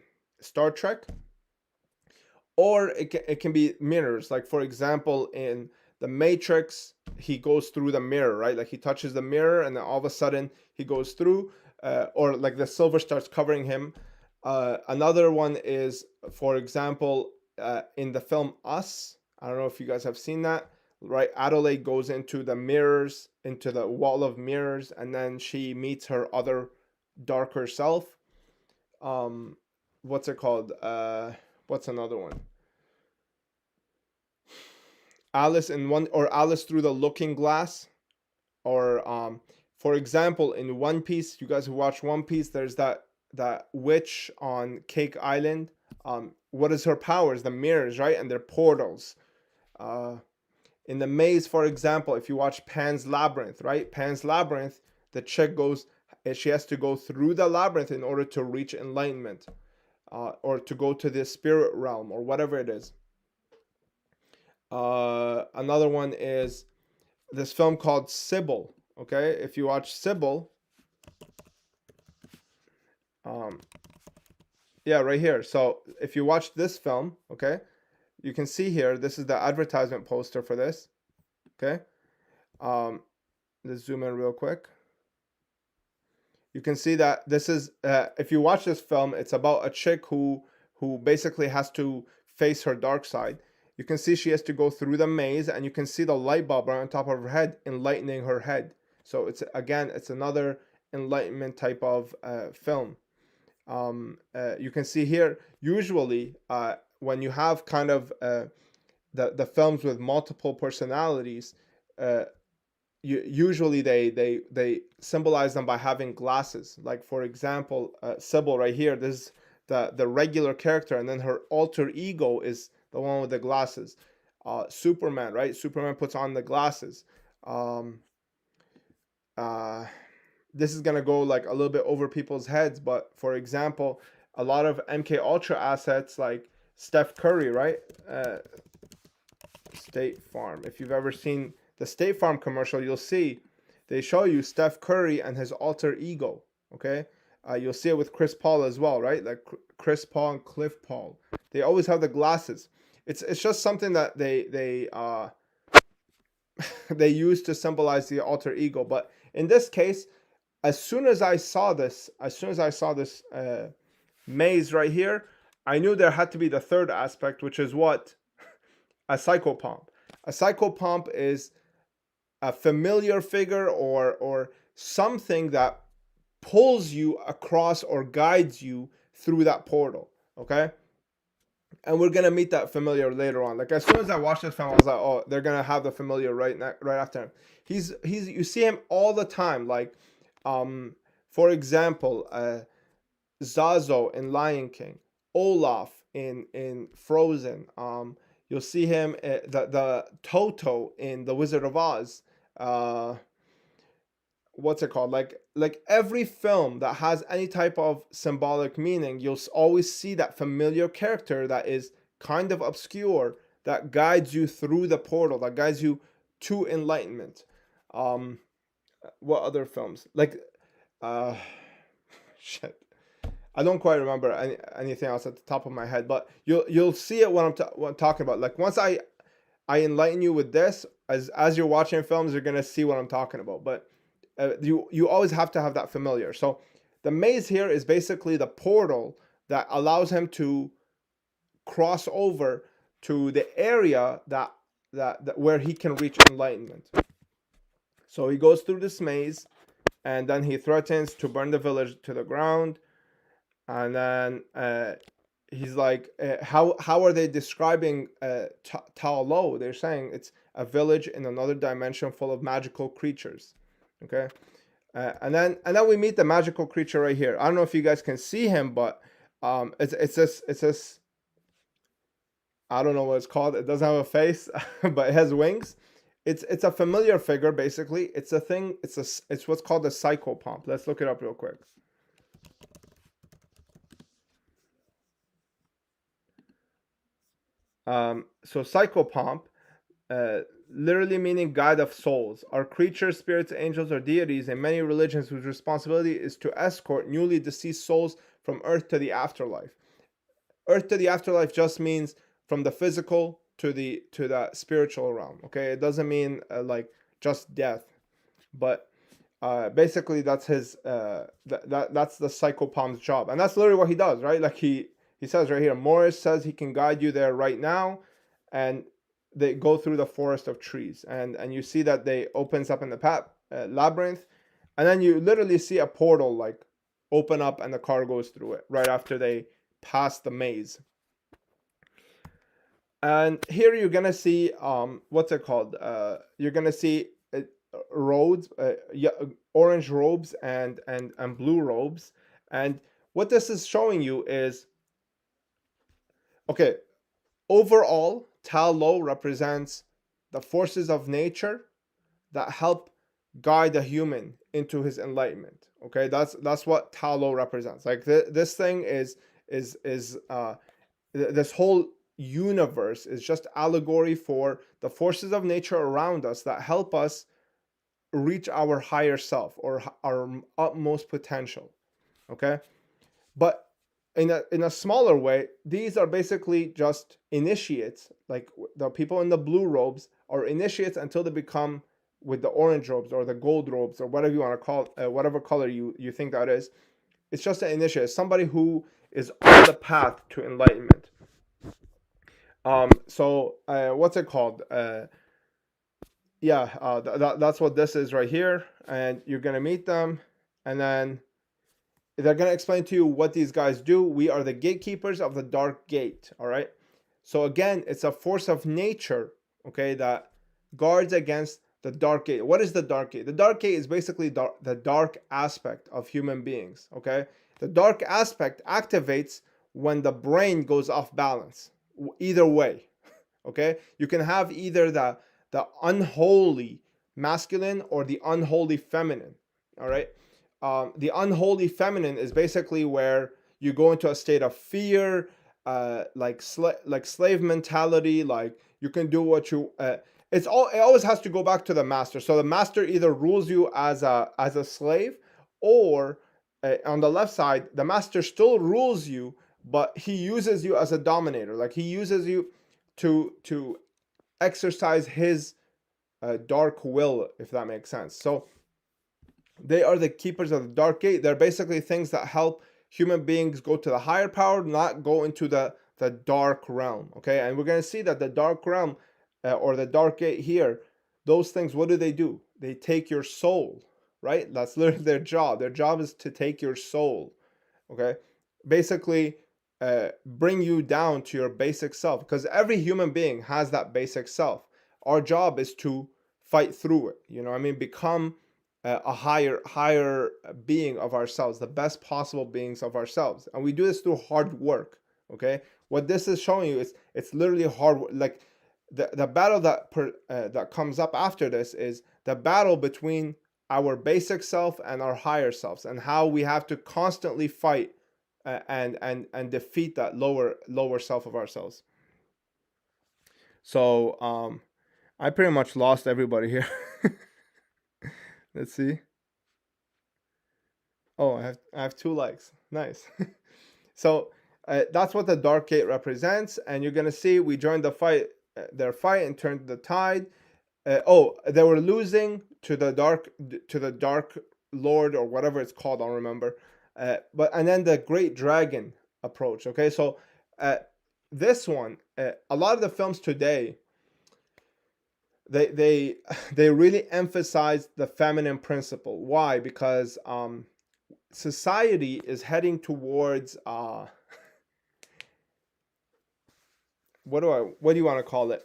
Star Trek, or it can be mirrors. Like for example, in the Matrix, he goes through the mirror, right? Like he touches the mirror and then all of a sudden he goes through, or like the silver starts covering him. Another one is, for example, in the film Us. I don't know if you guys have seen that, right? Adelaide goes into the mirrors, into the wall of mirrors, and then she meets her other darker self. What's it called? What's another one? Alice in one, or Alice through the looking glass, or for example, in One Piece, you guys who watch One Piece, there's that witch on Cake Island. What is her powers? The mirrors, right? And they're portals. Uh, in the maze, for example, if you watch Pan's Labyrinth, right? Pan's Labyrinth, the chick goes, she has to go through the labyrinth in order to reach enlightenment, or to go to the spirit realm, or whatever it is. Another one is this film called Sybil. Okay, if you watch Sybil, yeah, right here. So if you watch this film, okay, you can see here, this is the advertisement poster for this. Okay, let's zoom in real quick. You can see that this is, if you watch this film, it's about a chick who basically has to face her dark side. You can see she has to go through the maze, and you can see the light bulb right on top of her head, enlightening her head. So it's, again, it's another enlightenment type of film. You can see here, usually when you have kind of the films with multiple personalities, usually they symbolize them by having glasses. Like for example, Sybil right here, this is the regular character, and then her alter ego is the one with the glasses. Superman, right? Superman puts on the glasses. Um, this is gonna go like a little bit over people's heads, but for example, a lot of MK Ultra assets like Steph Curry, right? State Farm. If you've ever seen the State Farm commercial, you'll see they show you Steph Curry and his alter ego. Okay, you'll see it with Chris Paul as well, right? Like Chris Paul and Cliff Paul. They always have the glasses. It's just something that they they use to symbolize the alter ego. But in this case, as soon as I saw this maze right here, I knew there had to be the third aspect, which is what? A psychopomp. A psychopomp is a familiar figure, or something that pulls you across or guides you through that portal. Okay, and we're gonna meet that familiar later on. Like as soon as I watched this film, I was like, oh, they're gonna have the familiar right after him. He's you see him all the time. Like, for example, Zazo in Lion King, Olaf in Frozen. You'll see him, the Toto in The Wizard of Oz. What's it called? Like every film that has any type of symbolic meaning, you'll always see that familiar character that is kind of obscure, that guides you through the portal, that guides you to enlightenment. What other films? Like, shit. I don't quite remember anything else at the top of my head, but you'll see it when I'm talking about. Like once I enlighten you with this, as you're watching films, you're gonna see what I'm talking about. But you always have to have that familiar. So the maze here is basically the portal that allows him to cross over to the area that where he can reach enlightenment. So he goes through this maze, and then he threatens to burn the village to the ground. And then he's like, how are they describing Tao Lo? They're saying it's a village in another dimension full of magical creatures. Okay, and then we meet the magical creature right here. I don't know if you guys can see him, but it's this. I don't know what it's called. It doesn't have a face, but it has wings. It's a familiar figure basically. It's a thing. It's what's called a psychopomp. Let's look it up real quick. So psychopomp, literally meaning guide of souls, are creatures, spirits, angels, or deities in many religions whose responsibility is to escort newly deceased souls from earth to the afterlife. Earth to the afterlife just means from the physical to the spiritual realm. Okay, it doesn't mean like just death, but basically that's his that's the psychopom's job, and that's literally what he does, right? Like he says right here, Morris says he can guide you there right now, and they go through the forest of trees, and you see that they opens up in the labyrinth, and then you literally see a portal like open up and the car goes through it right after they pass the maze. And here you're gonna see what's it called? You're gonna see robes, orange robes and blue robes. And what this is showing you is, okay, overall, Tal Lo represents the forces of nature that help guide the human into his enlightenment. Okay, that's what Tal Lo represents. Like this thing is this whole universe is just allegory for the forces of nature around us that help us reach our higher self or our utmost potential. Okay, but in a smaller way, these are basically just initiates. Like the people in the blue robes are initiates until they become with the orange robes or the gold robes or whatever you want to call it, whatever color you think that is. It's just an initiate, somebody who is on the path to enlightenment. So what's it called? That's what this is right here, and you're gonna meet them, and then they're gonna explain to you what these guys do. We are the gatekeepers of the dark gate. All right. So again, it's a force of nature, okay, that guards against the dark gate. What is the dark gate? The dark gate is basically the dark aspect of human beings. Okay, the dark aspect activates when the brain goes off balance. Either way, okay, you can have either the unholy masculine or the unholy feminine. All right, the unholy feminine is basically where you go into a state of fear, like slave mentality. Like you can do what you. It always has to go back to the master. So the master either rules you as a slave, or on the left side, the master still rules you, but he uses you as a dominator. Like he uses you to exercise his dark will, if that makes sense. So they are the keepers of the dark gate. They're basically things that help human beings go to the higher power, not go into the dark realm. Okay, and we're going to see that the dark realm or the dark gate here, those things, what do? They take your soul, right? That's literally their job. Their job is to take your soul. Okay, basically bring you down to your basic self, because every human being has that basic self. Our job is to fight through it. You know what I mean? Become a higher being of ourselves, the best possible beings of ourselves, and we do this through hard work. Okay, what this is showing you is it's literally hard. Like the battle that comes up after this is the battle between our basic self and our higher selves, and how we have to constantly fight and defeat that lower self of ourselves. So I pretty much lost everybody here. Let's see. Oh, I have 2 likes. Nice. So that's what the dark gate represents, and you're gonna see we joined the fight, their fight, and turned the tide. They were losing to the dark lord or whatever it's called. I don't remember. And then the great dragon approach. Okay, so this one, a lot of the films today, they really emphasize the feminine principle. Why? Because society is heading towards what do you want to call it?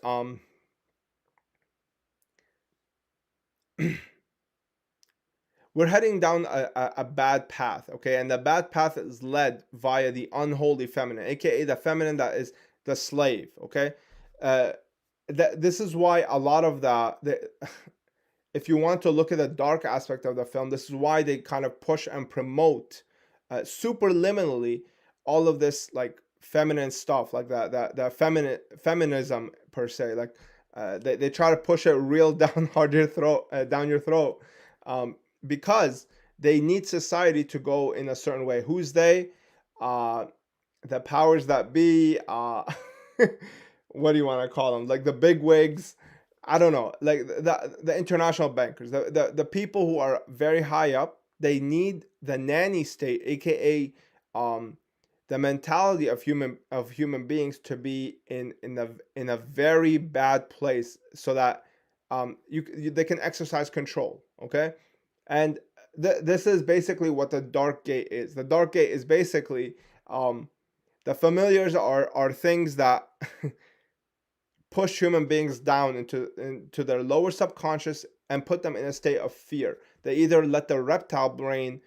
We're heading down a bad path, okay? And the bad path is led via the unholy feminine, aka the feminine that is the slave, okay? This is why a lot of the if you want to look at the dark aspect of the film, this is why they kind of push and promote superliminally all of this like feminine stuff, like the feminism per se. Like they try to push it real down down your throat, because they need society to go in a certain way. Who's they? The powers that be. what do you want to call them? Like the big wigs, I don't know, like the international bankers, the people who are very high up. They need the nanny state, aka um the mentality of human beings to be in a very bad place, so that they can exercise control. Okay, and this is basically what the dark gate is. The dark gate is basically the familiars are things that push human beings down into their lower subconscious and put them in a state of fear. They either let the reptile brain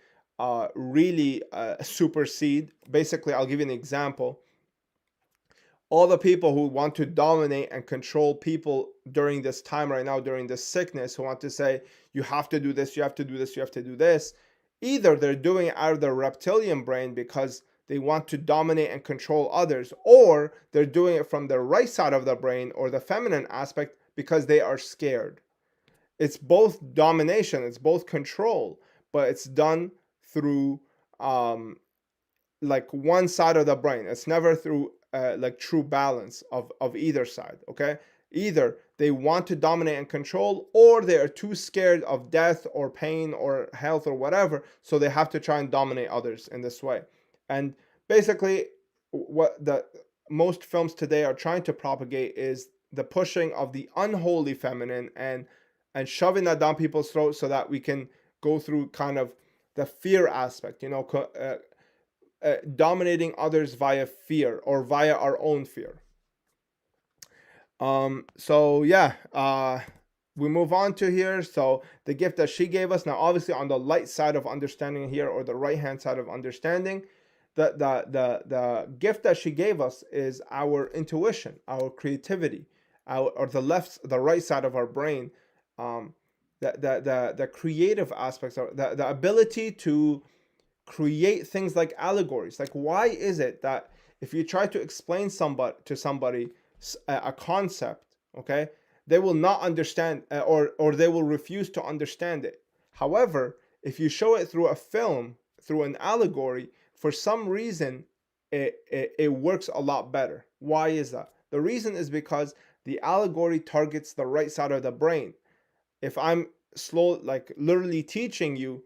really supersede. Basically, I'll give you an example. All the people who want to dominate and control people during this time right now, during this sickness, who want to say, you have to do this, you have to do this, you have to do this, either they're doing it out of their reptilian brain because they want to dominate and control others, or they're doing it from the right side of the brain or the feminine aspect because they are scared. It's both domination, it's both control, but it's done through like one side of the brain. It's never through like true balance of either side. Okay, either they want to dominate and control, or they are too scared of death or pain or health or whatever, so they have to try and dominate others in this way. And basically, what the most films today are trying to propagate is the pushing of the unholy feminine and shoving that down people's throats so that we can go through kind of the fear aspect, dominating others via fear or via our own fear. So yeah, we move on to here. So the gift that she gave us, now obviously on the light side of understanding here, or the right hand side of understanding, the gift that she gave us is our intuition, our creativity, or the right side of our brain. The creative aspects, or the ability to create things like allegories. Like, why is it that if you try to explain to somebody a concept, okay, they will not understand, or they will refuse to understand it. However, if you show it through a film, through an allegory, for some reason it works a lot better. Why is that? The reason is because the allegory targets the right side of the brain. If I'm like literally teaching you,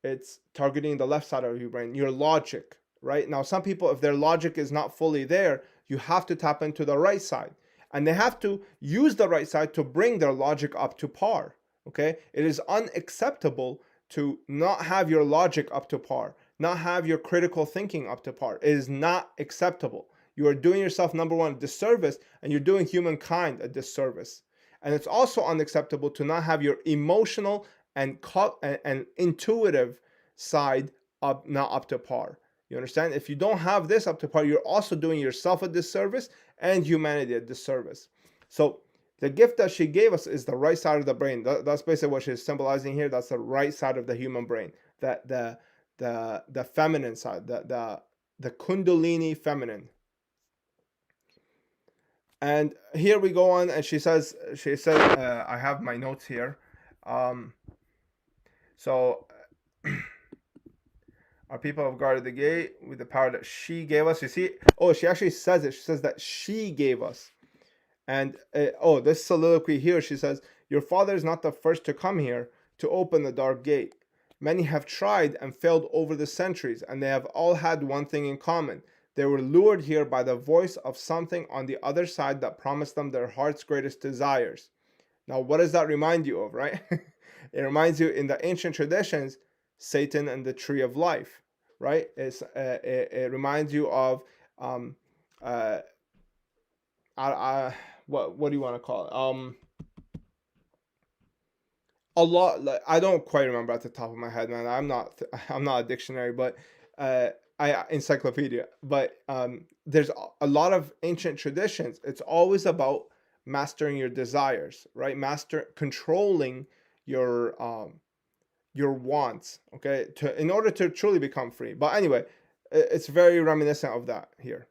it's targeting the left side of your brain, your logic, right? Now, some people, if their logic is not fully there, you have to tap into the right side, and they have to use the right side to bring their logic up to par. Okay, it is unacceptable to not have your logic up to par, not have your critical thinking up to par. It is not acceptable. You are doing yourself, number one, a disservice, and you're doing humankind a disservice. And it's also unacceptable to not have your emotional and intuitive side not up to par. You understand? If you don't have this up to par, you're also doing yourself a disservice and humanity a disservice. So the gift that she gave us is the right side of the brain. That's basically what she's symbolizing here. That's the right side of the human brain. That the feminine side, the Kundalini feminine. And here we go on, and she said, I have my notes here. So our people have guarded the gate with the power that she gave us. You see, she actually says it. She says that she gave us. And this soliloquy here, she says, your father is not the first to come here to open the dark gate. Many have tried and failed over the centuries, and they have all had one thing in common. They were lured here by the voice of something on the other side that promised them their heart's greatest desires. Now, what does that remind you of, right? It reminds you, in the ancient traditions, Satan and the tree of life, right? It reminds you of what do you want to call it? A lot. Like, I don't quite remember at the top of my head, man. I'm not a dictionary, but encyclopedia. But there's a lot of ancient traditions. It's always about mastering your desires, right? Controlling your wants, okay, in order to truly become free. But anyway, it's very reminiscent of that here.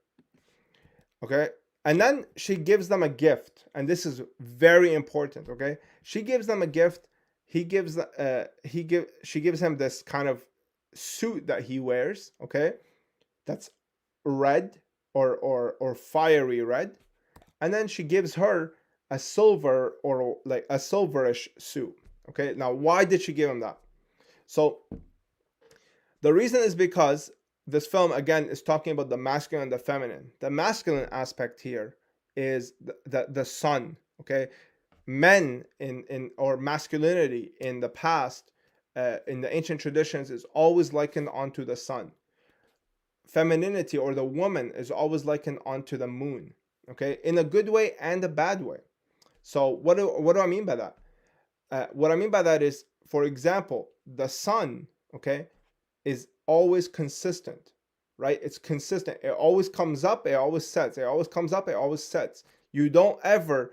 Okay, and then she gives them a gift, and this is very important. Okay, she gives them a gift. She gives him this kind of suit that he wears. Okay, that's red or fiery red, and then she gives her a silver, or like a silverish suit. Okay, now why did she give him that? So the reason is because this film again is talking about the masculine and the feminine. The masculine aspect here is the sun. Okay, men in or masculinity in the past, in the ancient traditions, is always likened onto the sun. Femininity, or the woman, is always likened onto the moon. Okay, in a good way and a bad way. So what do I mean by that? What I mean by that is, for example, the sun, okay, is always consistent, right? It's consistent. It always comes up, it always sets. It always comes up, it always sets. You don't ever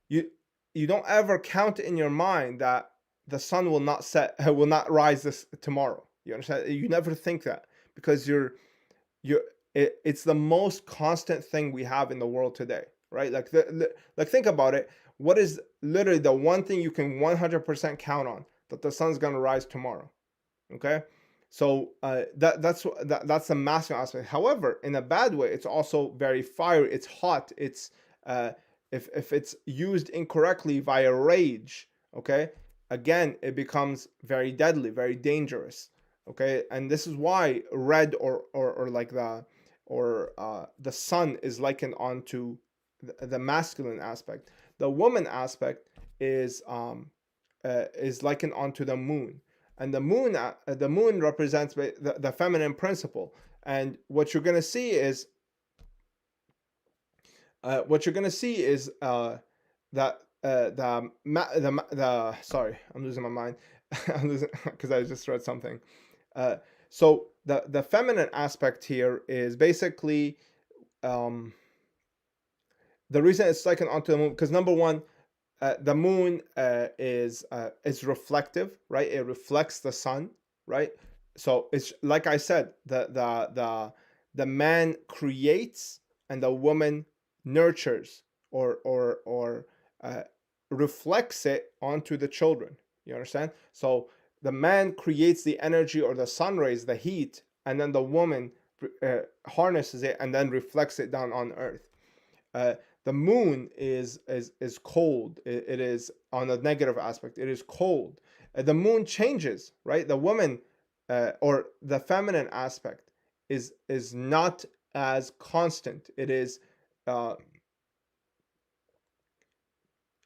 you don't ever count in your mind that the sun will not set will not rise this tomorrow. You understand? You never think that, because it's the most constant thing we have in the world today, right? Like think about it. What is literally the one thing you can 100% count on, that the sun's going to rise tomorrow? Okay, so that's the masculine aspect. However, in a bad way, it's also very fiery. It's hot. It's if it's used incorrectly via rage, okay, again, it becomes very deadly, very dangerous. Okay, and this is why red, or like the sun is likened onto the masculine aspect. The woman aspect is likened onto the moon, and the moon represents the feminine principle. And what you're gonna see is that the sorry, I'm losing my mind. I'm losing because I just read something. So the feminine aspect here is basically, the reason it's likened onto the moon, because number one, the moon is reflective, right? It reflects the sun, right? So it's like I said, the man creates and the woman nurtures, or reflects it onto the children. You understand? So the man creates the energy, or the sun rays, the heat, and then the woman harnesses it and then reflects it down on earth. The moon is cold. It is on a negative aspect. It is cold. The moon changes, right? The woman, or the feminine aspect, is not as constant. Uh,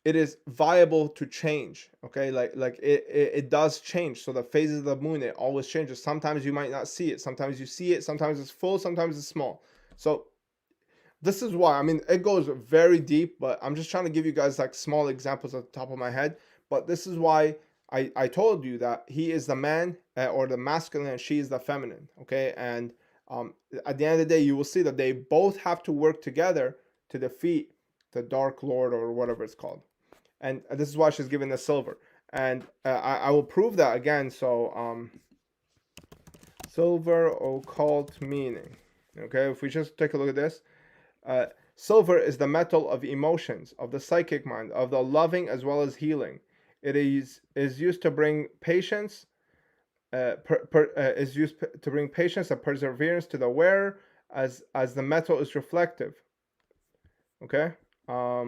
it is viable to change. Okay, it does change. So the phases of the moon, it always changes. Sometimes you might not see it. Sometimes you see it. Sometimes it's full. Sometimes it's small. So this is why, I mean, it goes very deep, but I'm just trying to give you guys like small examples at the top of my head. But this is why I told you that he is the man, or the masculine, and she is the feminine. Okay, and at the end of the day, you will see that they both have to work together to defeat the Dark Lord, or whatever it's called. And this is why she's given the silver. And I will prove that again. So silver occult meaning. Okay, if we just take a look at this. Silver is the metal of emotions, of the psychic mind, of the loving as well as healing. It is used to bring patience. Is used to bring patience and perseverance to the wearer, as the metal is reflective. Okay. Uh,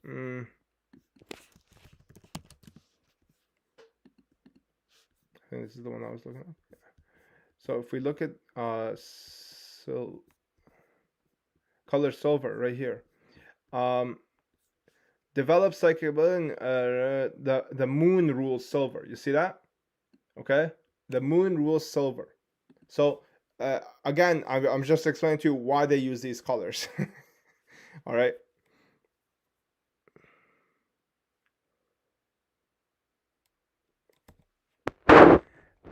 mm, I think this is the one I was looking at. So if we look at color silver right here, develop psychic ability. The moon rules silver. You see that? Okay, the moon rules silver. So again, I'm just explaining to you why they use these colors. All right.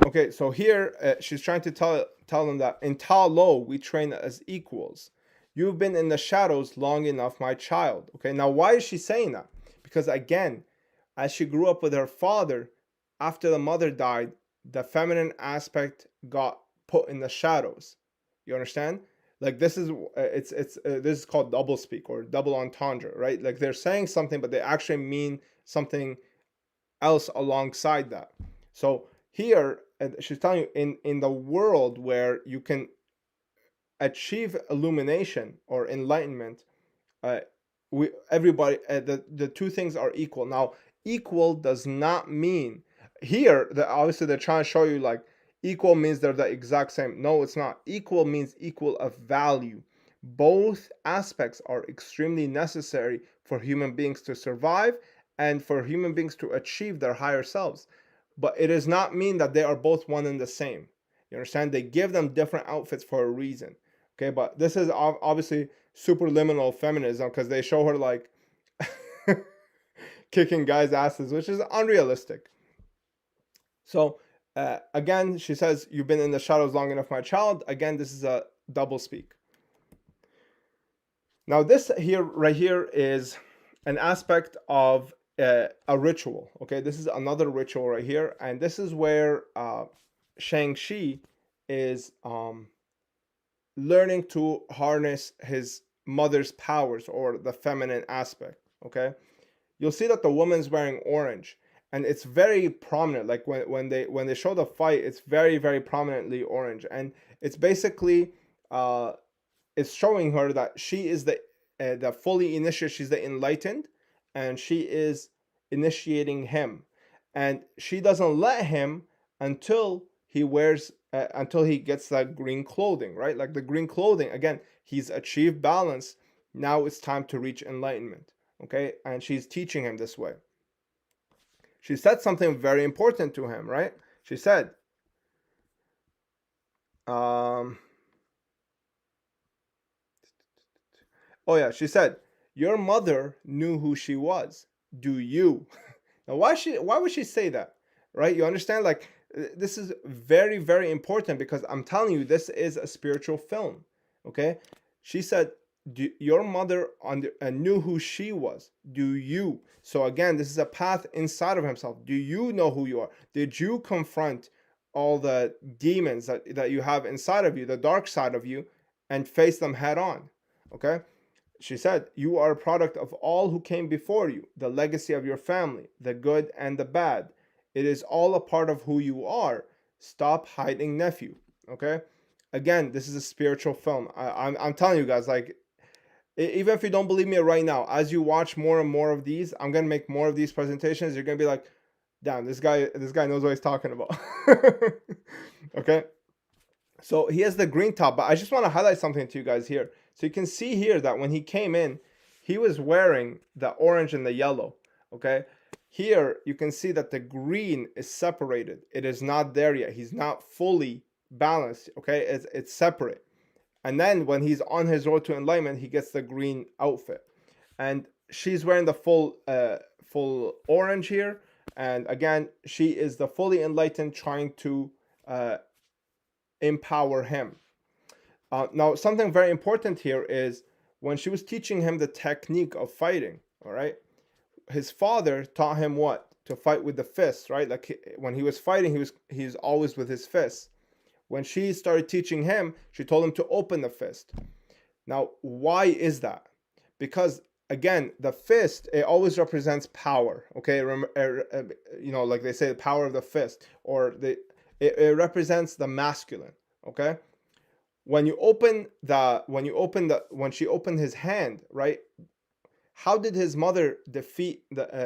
Okay, so here she's trying to tell them that in Ta Lo we train as equals. You've been in the shadows long enough, my child. Okay, now why is she saying that? Because again, as she grew up with her father, after the mother died, the feminine aspect got put in the shadows. You understand? Like this is this is called double speak or double entendre, right? Like they're saying something but they actually mean something else alongside that. So here she's telling you, in the world where you can achieve illumination or enlightenment, uh, we everybody the two things are equal. Now, equal does not mean here that obviously they're trying to show you like equal means they're the exact same. No, it's not. Equal means equal of value. Both aspects are extremely necessary for human beings to survive and for human beings to achieve their higher selves. But it does not mean that they are both one and the same. You understand? They give them different outfits for a reason. Okay, but this is obviously superliminal feminism because they show her like kicking guys' asses, which is unrealistic. So again, she says, "You've been in the shadows long enough, my child." Again, this is a double speak. Now, this here, right here, is an aspect of a ritual. Okay, this is another ritual right here, and this is where Shang-Chi is learning to harness his mother's powers or the feminine aspect. Okay, you'll see that the woman's wearing orange, and it's very prominent. Like when they show the fight, it's very prominently orange, and it's basically it's showing her that she is the fully initiated. She's the enlightened, and she is initiating him, and she doesn't let him until he wears until he gets that green clothing, right? Like the green clothing again, he's achieved balance. Now it's time to reach enlightenment. Okay, and she's teaching him this way. She said something very important to him, right? She said, um, oh yeah, she said, "Your mother knew who she was. Do you?" Now, why would she say that? Right? You understand? Like this is very important because I'm telling you, this is a spiritual film. Okay? She said, your mother knew who she was. Do you? So again, this is a path inside of himself. Do you know who you are? Did you confront all the demons that you have inside of you, the dark side of you, and face them head on? Okay? She said, "You are a product of all who came before you, the legacy of your family, the good and the bad. It is all a part of who you are. Stop hiding, nephew." Okay? Again, this is a spiritual film. I'm telling you guys, like, even if you don't believe me right now, as you watch more and more of these, I'm gonna make more of these presentations. You're gonna be like, "Damn, this guy knows what he's talking about." Okay? So he has the green top, but I just want to highlight something to you guys here. So you can see here that when he came in, he was wearing the orange and the yellow. Okay. Here you can see that the green is separated. It is not there yet. He's not fully balanced. Okay. It's separate. And then when he's on his road to enlightenment, he gets the green outfit. And she's wearing the full orange here. And again, she is the fully enlightened trying to empower him. Now, something very important here is when she was teaching him the technique of fighting, all right, his father taught him what? To fight with the fists, right? Like when he was fighting, he's always with his fists. When she started teaching him, she told him to open the fist. Now, why is that? Because again, the fist, it always represents power, okay? Like they say, the power of the fist, or it represents the masculine, okay? When she opened his hand, right? How did his mother defeat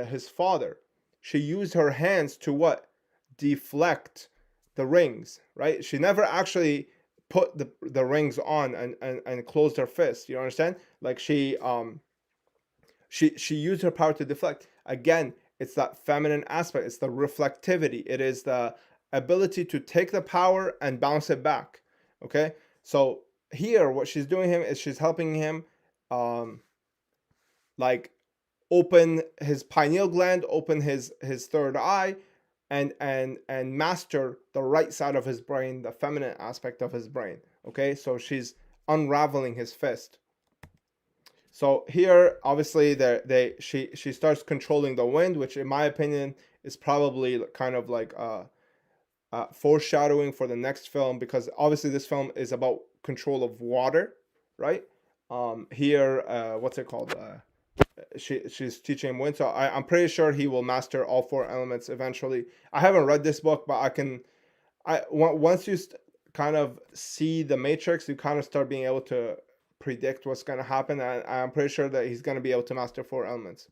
his father? She used her hands to what? Deflect the rings, right? She never actually put the rings on and closed her fist. You understand? Like she used her power to deflect. Again, it's that feminine aspect. It's the reflectivity. It is the ability to take the power and bounce it back. Okay? So here, what she's doing him is she's helping him like open his pineal gland, open his third eye, and master the right side of his brain, the feminine aspect of his brain. Okay? So she's unraveling his fist. So here, obviously, she starts controlling the wind, which, in my opinion, is probably kind of like foreshadowing for the next film, because obviously this film is about control of water. right? Here, what's it called? She's teaching him wind, so I'm pretty sure he will master all four elements eventually. I haven't read this book, but once you kind of see the matrix, you kind of start being able to predict what's going to happen, and I'm pretty sure that he's going to be able to master four elements.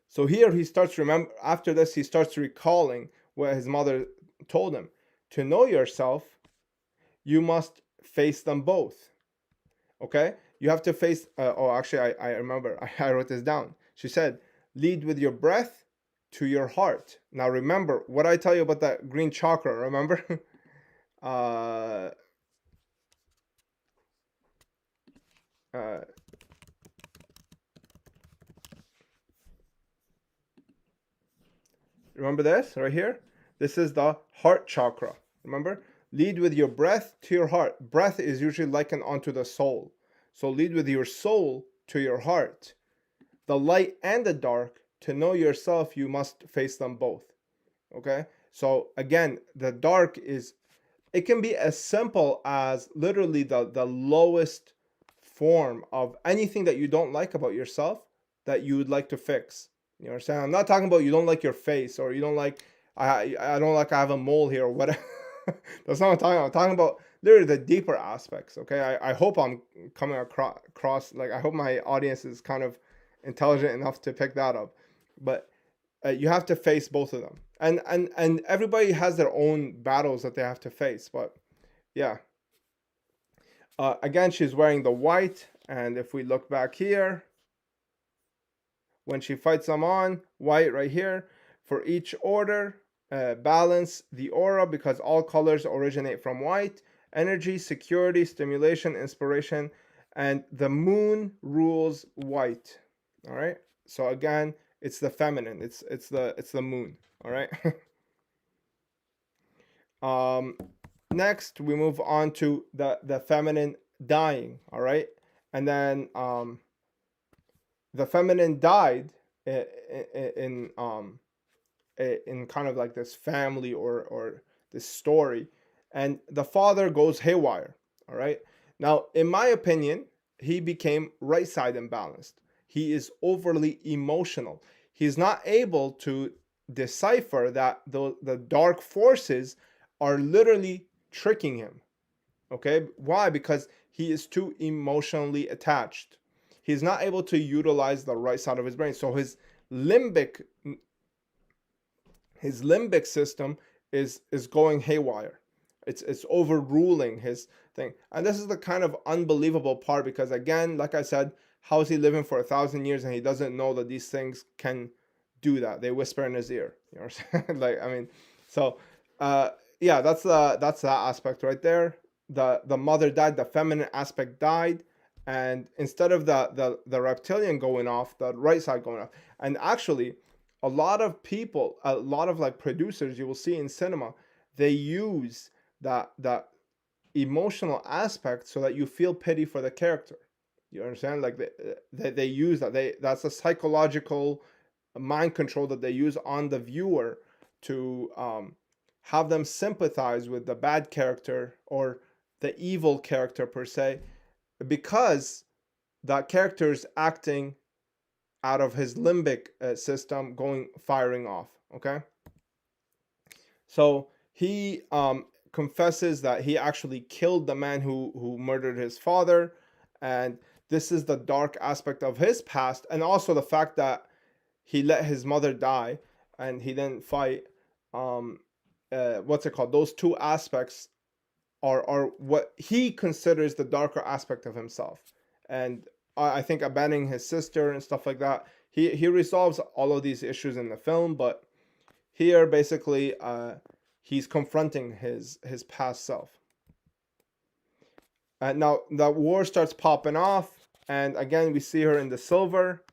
So here he starts after this he starts recalling what his mother told him. To know yourself, you must face them both. Okay, you have to face actually I remember, I wrote this down. She said, lead with your breath to your heart. Now remember what I tell you about that green chakra, remember? uh Remember this right here? This is the heart chakra. Remember? Lead with your breath to your heart. Breath is usually likened onto the soul. So lead with your soul to your heart. The light and the dark, to know yourself, you must face them both. Okay? So again, the dark it can be as simple as literally the lowest form of anything that you don't like about yourself that you would like to fix. You understand? I'm not talking about you don't like your face, or you don't like I don't like I have a mole here or whatever. That's not what I'm talking about. I'm talking about literally the deeper aspects. Okay, I hope I'm coming across like, I hope my audience is kind of intelligent enough to pick that up. But you have to face both of them, and everybody has their own battles that they have to face. But yeah, again, she's wearing the white, and if we look back here, when she fights them on, white right here, for each order, balance the aura, because all colors originate from white. Energy, security, stimulation, inspiration, and the moon rules white. All right. So again, it's the feminine. It's the moon. All right. Next, we move on to the feminine dying. All right, and then the feminine died in kind of like this family or this story, and the father goes haywire. All right, now in my opinion, he became right side imbalanced. He is overly emotional. He's not able to decipher that the dark forces are literally tricking him. Okay, why? Because he is too emotionally attached. He's not able to utilize the right side of his brain. So limbic his limbic system is going haywire. It's overruling his thing. And this is the kind of unbelievable part, because again, like I said, how is he living for 1,000 years and he doesn't know that these things can do that? They whisper in his ear. You know, like, I mean, so yeah, that's that aspect right there. The mother died, the feminine aspect died, and instead of the reptilian going off, the right side going off. And actually, a lot of people, a lot of like producers you will see in cinema, they use that emotional aspect so that you feel pity for the character. You understand? Like they use that's a psychological mind control that they use on the viewer to have them sympathize with the bad character or the evil character per se, because that character is acting out of his limbic system, firing off. Okay, so he confesses that he actually killed the man who murdered his father, and this is the dark aspect of his past, and also the fact that he let his mother die and he didn't fight. What's it called? Those two aspects are what he considers the darker aspect of himself, and I think abandoning his sister and stuff like that. He resolves all of these issues in the film, but here basically he's confronting his past self. And now the war starts popping off, and again we see her in the silver.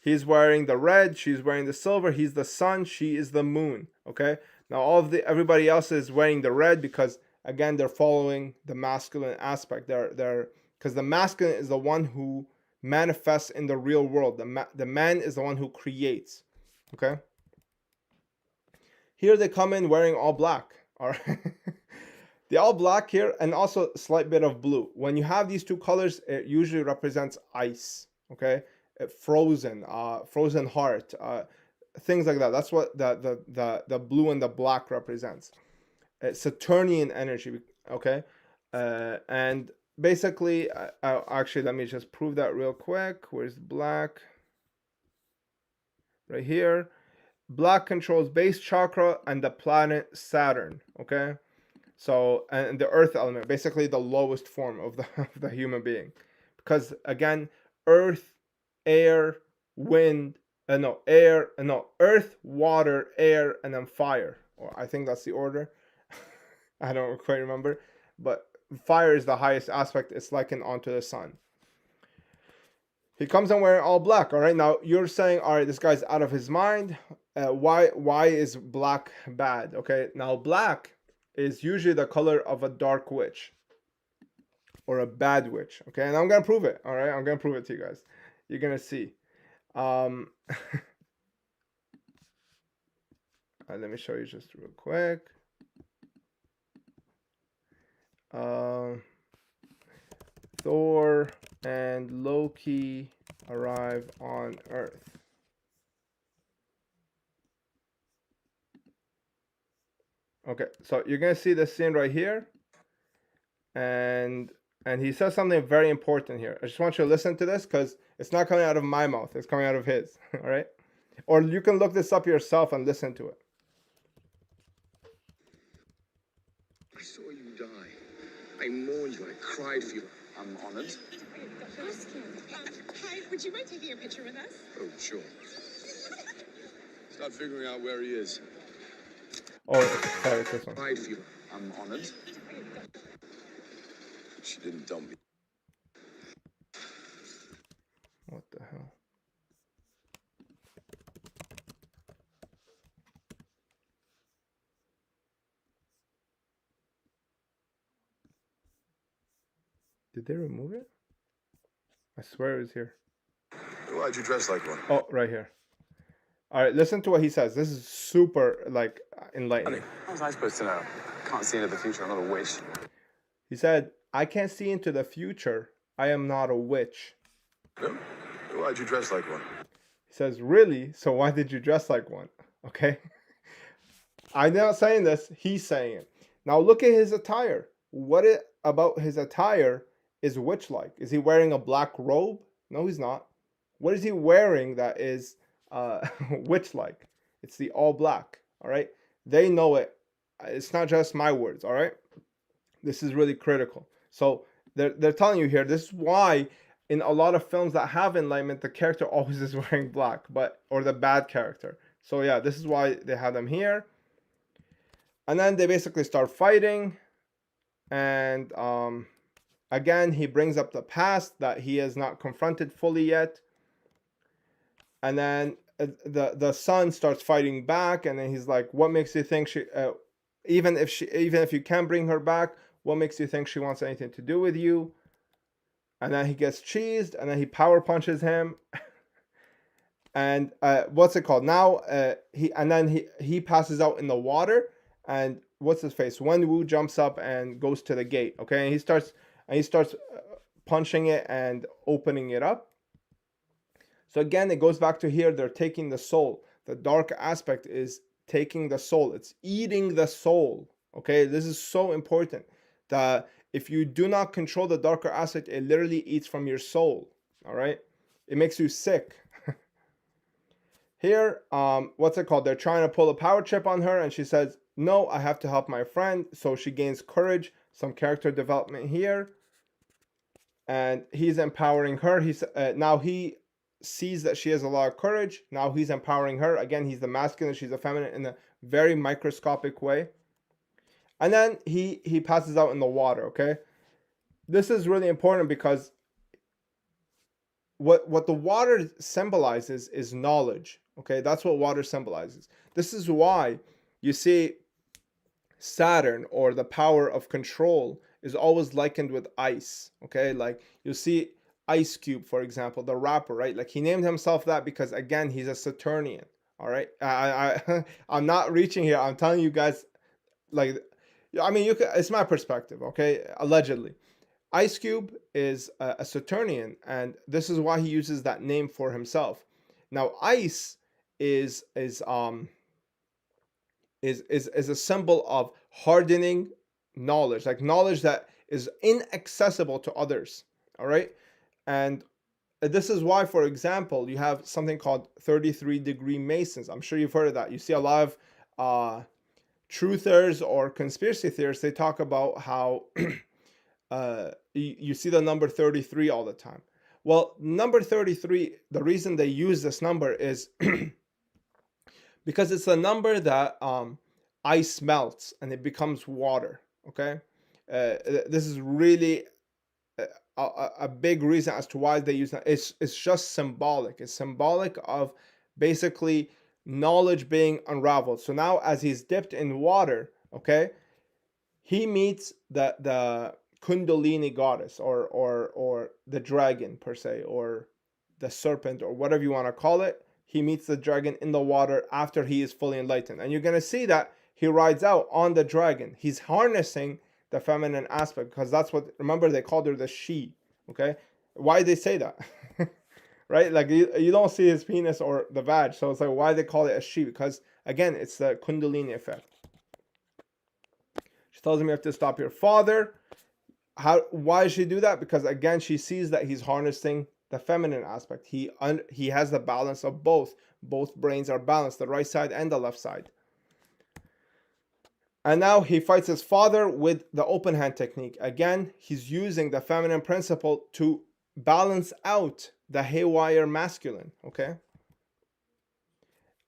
He's wearing the red, she's wearing the silver. He's the sun, she is the moon. Okay, now everybody else is wearing the red because again they're following the masculine aspect. They're because the masculine is the one who manifests in the real world. The man is the one who creates. Okay, here they come in wearing all black. All right. The all black here, and also a slight bit of blue. When you have these two colors, it usually represents ice, okay? Frozen, frozen heart, things like that. That's what the blue and the black represents. Saturnian energy, okay? And basically, actually, let me just prove that real quick. Where's black? Right here. Black controls base chakra and the planet Saturn, okay? So, and the earth element, basically the lowest form of the human being. Because again, earth, air, wind, earth, water, air, and then fire. Or I think that's the order. I don't quite remember. But fire is the highest aspect. It's likened onto the sun. He comes in wearing all black. All right. Now you're saying, all right, this guy's out of his mind. Why is black bad? Okay. Now black is usually the color of a dark witch or a bad witch. Okay, and I'm gonna prove it. All right, I'm gonna prove it to you guys. You're gonna see. Let me show you just real quick. Thor and Loki arrive on Earth. Okay, so you're gonna see this scene right here, and he says something very important here. I just want you to listen to this because it's not coming out of my mouth; it's coming out of his. All right, or you can look this up yourself and listen to it. I saw you die. I mourned you. I cried for you. I'm honored. Hi, would you mind taking a picture with us? Oh, sure. Start figuring out where he is. Oh, sorry, it's this one. Cried for you. I'm honored. She didn't dump me. What the hell? Did they remove it? I swear it was here. Why'd you dress like one? Oh, right here. All right, listen to what he says. This is super, like, enlightening. How was I supposed to know? Can't see into the future. I'm not a witch. He said, I can't see into the future. I am not a witch. No? Why'd you dress like one? He says, really? So why did you dress like one? Okay. I'm not saying this. He's saying it. Now look at his attire. What about his attire is witch-like? Is he wearing a black robe? No, he's not. What is he wearing that is witch-like? It's the all black. All right. They know it. It's not just my words. All right. This is really critical. So they're telling you here. This is why in a lot of films that have enlightenment, the character always is wearing black, or the bad character. So yeah, this is why they have them here. And then they basically start fighting, and again he brings up the past that he has not confronted fully yet. And then the son starts fighting back, and then he's like, "What makes you think she? Even if you can bring her back, what makes you think she wants anything to do with you?" And then he gets cheesed, and then he power punches him. And what's it called? Now he passes out in the water, and what's his face? Wenwu jumps up and goes to the gate. Okay, and he starts punching it and opening it up. So again, it goes back to here. They're taking the soul. The dark aspect is taking the soul. It's eating the soul. Okay, this is so important. That if you do not control the darker aspect, it literally eats from your soul. All right, it makes you sick. Here, what's it called? They're trying to pull a power chip on her, and she says, "No, I have to help my friend." So she gains courage. Some character development here, and he's empowering her. Now he sees that she has a lot of courage. Now he's empowering her. Again, he's the masculine, she's the feminine in a very microscopic way. And then he passes out in the water, okay? This is really important because what the water symbolizes is knowledge, okay? That's what water symbolizes. This is why you see Saturn, or the power of control, is always likened with ice, okay? Like you see Ice Cube, for example, the rapper, right? Like he named himself that because, again, he's a Saturnian. All right, I'm not reaching here. I'm telling you guys, like, I mean, it's my perspective, okay? Allegedly. Ice Cube is a Saturnian, and this is why he uses that name for himself. Now, ice is is um is a symbol of hardening knowledge, like knowledge that is inaccessible to others. All right, and this is why, for example, you have something called 33-degree Masons. I'm sure you've heard of that. You see a lot of truthers or conspiracy theorists. They talk about how you see the number 33 all the time. Well, number 33, the reason they use this number is because it's a number that ice melts and it becomes water. Okay, this is really a big reason as to why they use that. It's just symbolic. It's symbolic of basically knowledge being unraveled. So now, as he's dipped in water, okay, he meets the Kundalini goddess, or the dragon per se, or the serpent, or whatever you want to call it. He meets the dragon in the water after he is fully enlightened, and you're gonna see that he rides out on the dragon. He's harnessing the feminine aspect, because that's what, remember, they called her the she. Okay, why did they say that? Right, like you don't see his penis or the vag, so it's like, why they call it a she? Because again, it's the Kundalini effect. She tells him, you have to stop your father. Why does she do that? Because again, she sees that he's harnessing the feminine aspect. He has the balance of both brains are balanced, the right side and the left side. And now he fights his father with the open hand technique. Again, he's using the feminine principle to balance out the haywire masculine. Okay,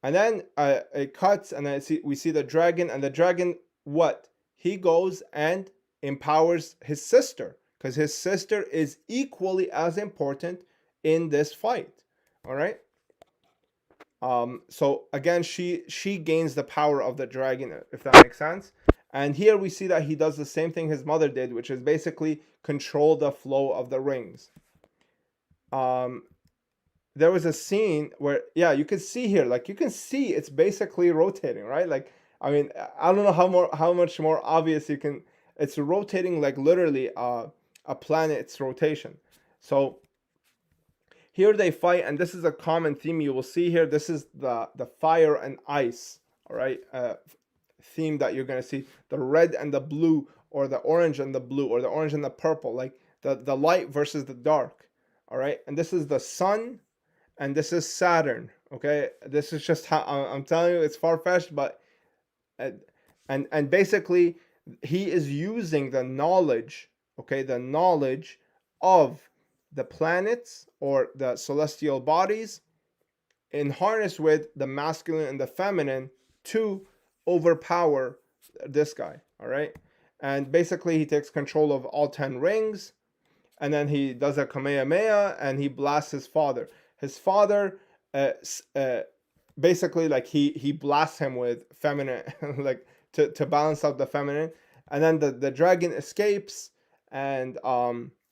and then it cuts, and then we see the dragon, and the dragon, what? He goes and empowers his sister, because his sister is equally as important in this fight. All right. So again, she gains the power of the dragon, if that makes sense. And here we see that he does the same thing his mother did, which is basically control the flow of the rings. There was a scene where, yeah, you can see here, like you can see it's basically rotating, right? Like, I mean, I don't know how much more obvious you can. It's rotating like literally a planet's rotation. So here they fight, and this is a common theme you will see here. This is the fire and ice, all right, theme that you're gonna see. The red and the blue, or the orange and the blue, or the orange and the purple, like the light versus the dark, all right. And this is the sun, and this is Saturn. Okay, this is just how I'm telling you. It's far-fetched, but and basically he is using the knowledge, okay, the knowledge of the planets or the celestial bodies in harness with the masculine and the feminine to overpower this guy. All right, and basically he takes control of all 10 rings, and then he does a Kamehameha and he blasts his father. His father basically, like he blasts him with feminine like to balance out the feminine, and then the dragon escapes, and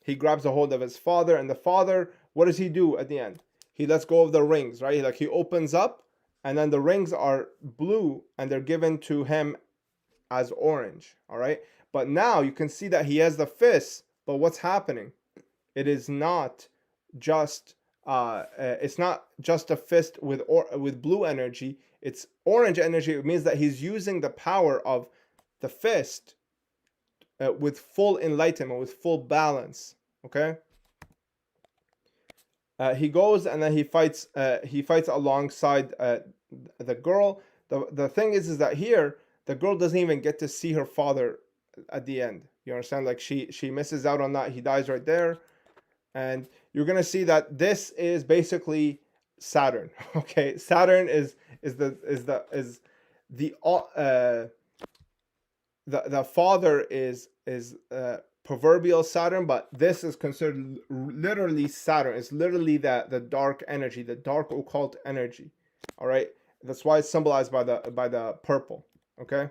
he grabs a hold of his father, and the father, what does he do at the end? He lets go of the rings, right? Like he opens up, and then the rings are blue, and they're given to him as orange, all right? But now you can see that he has the fist, but what's happening? It is not just it's not just a fist with blue energy. It's orange energy. It means that he's using the power of the fist with full enlightenment, with full balance. Okay. He goes and then he fights. He fights alongside the girl. The thing is that here the girl doesn't even get to see her father at the end. You understand? Like she misses out on that. He dies right there. And you're gonna see that this is basically Saturn. Okay, Saturn is the father is proverbial Saturn, but this is considered literally Saturn. It's literally the dark energy, the dark occult energy. All right, that's why it's symbolized by the purple. Okay,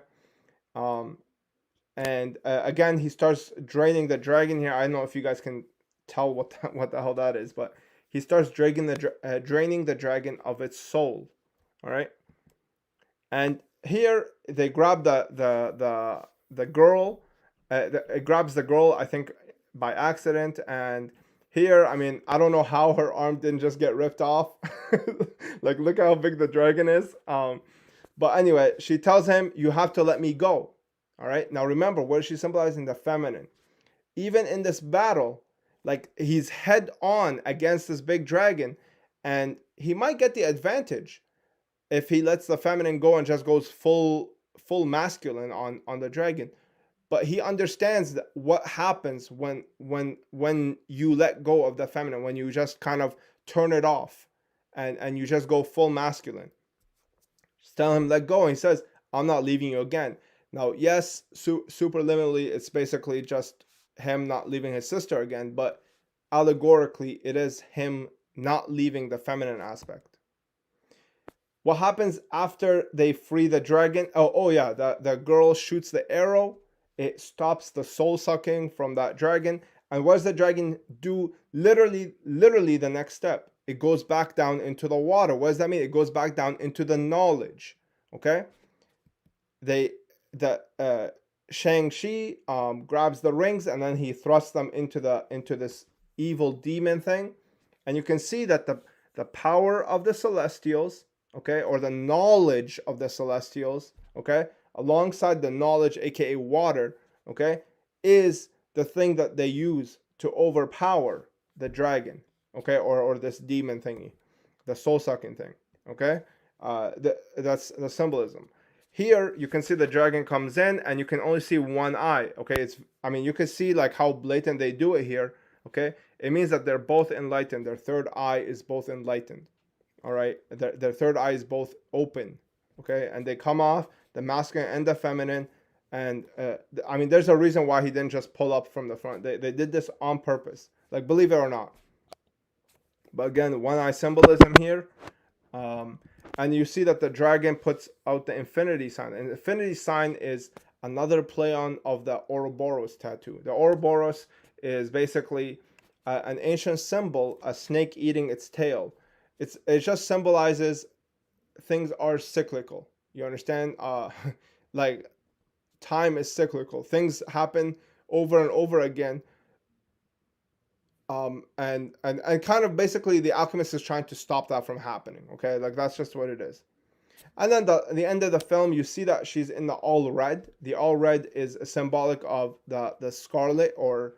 and again he starts draining the dragon here. I don't know if you guys can tell what the hell that is, but he starts draining the dragon of its soul. All right, and here they grab the the girl. It grabs the girl, I think, by accident. And here, I mean, I don't know how her arm didn't just get ripped off. Like, look how big the dragon is. But anyway, she tells him, "You have to let me go." All right. Now remember, what is she symbolizing? The feminine. Even in this battle, like, he's head on against this big dragon, and he might get the advantage if he lets the feminine go and just goes full masculine on the dragon. But he understands that what happens when you let go of the feminine, when you just kind of turn it off, and you just go full masculine. Just tell him, let go, and he says, "I'm not leaving you again." Now, yes, superliminally, it's basically just him not leaving his sister again, but allegorically, it is him not leaving the feminine aspect. What happens after they free the dragon? Oh yeah, the girl shoots the arrow. It stops the soul sucking from that dragon. And what does the dragon do? Literally the next step. It goes back down into the water. What does that mean? It goes back down into the knowledge. Okay? The Shang-Chi grabs the rings, and then he thrusts them into this evil demon thing. And you can see that the power of the Celestials, okay, or the knowledge of the Celestials, okay, alongside the knowledge, aka water, okay, is the thing that they use to overpower the dragon, okay, or this demon thingy, the soul-sucking thing, okay. That's the symbolism. Here you can see the dragon comes in, and you can only see one eye, okay. You can see like how blatant they do it here, okay. It means that they're both enlightened. Their third eye is both enlightened. All right, their third eye is both open, okay, and they come off, the masculine and the feminine. And there's a reason why he didn't just pull up from the front. They did this on purpose, like, believe it or not. But again, one eye symbolism here. And you see that the dragon puts out the infinity sign, and the infinity sign is another play on of the Ouroboros tattoo. The Ouroboros is basically an ancient symbol, a snake eating its tail. It just symbolizes things are cyclical. You understand? Like, time is cyclical. Things happen over and over again. And kind of basically the alchemist is trying to stop that from happening. Okay, like, that's just what it is. And then the end of the film, you see that she's in the all red. The all red is symbolic of the scarlet, or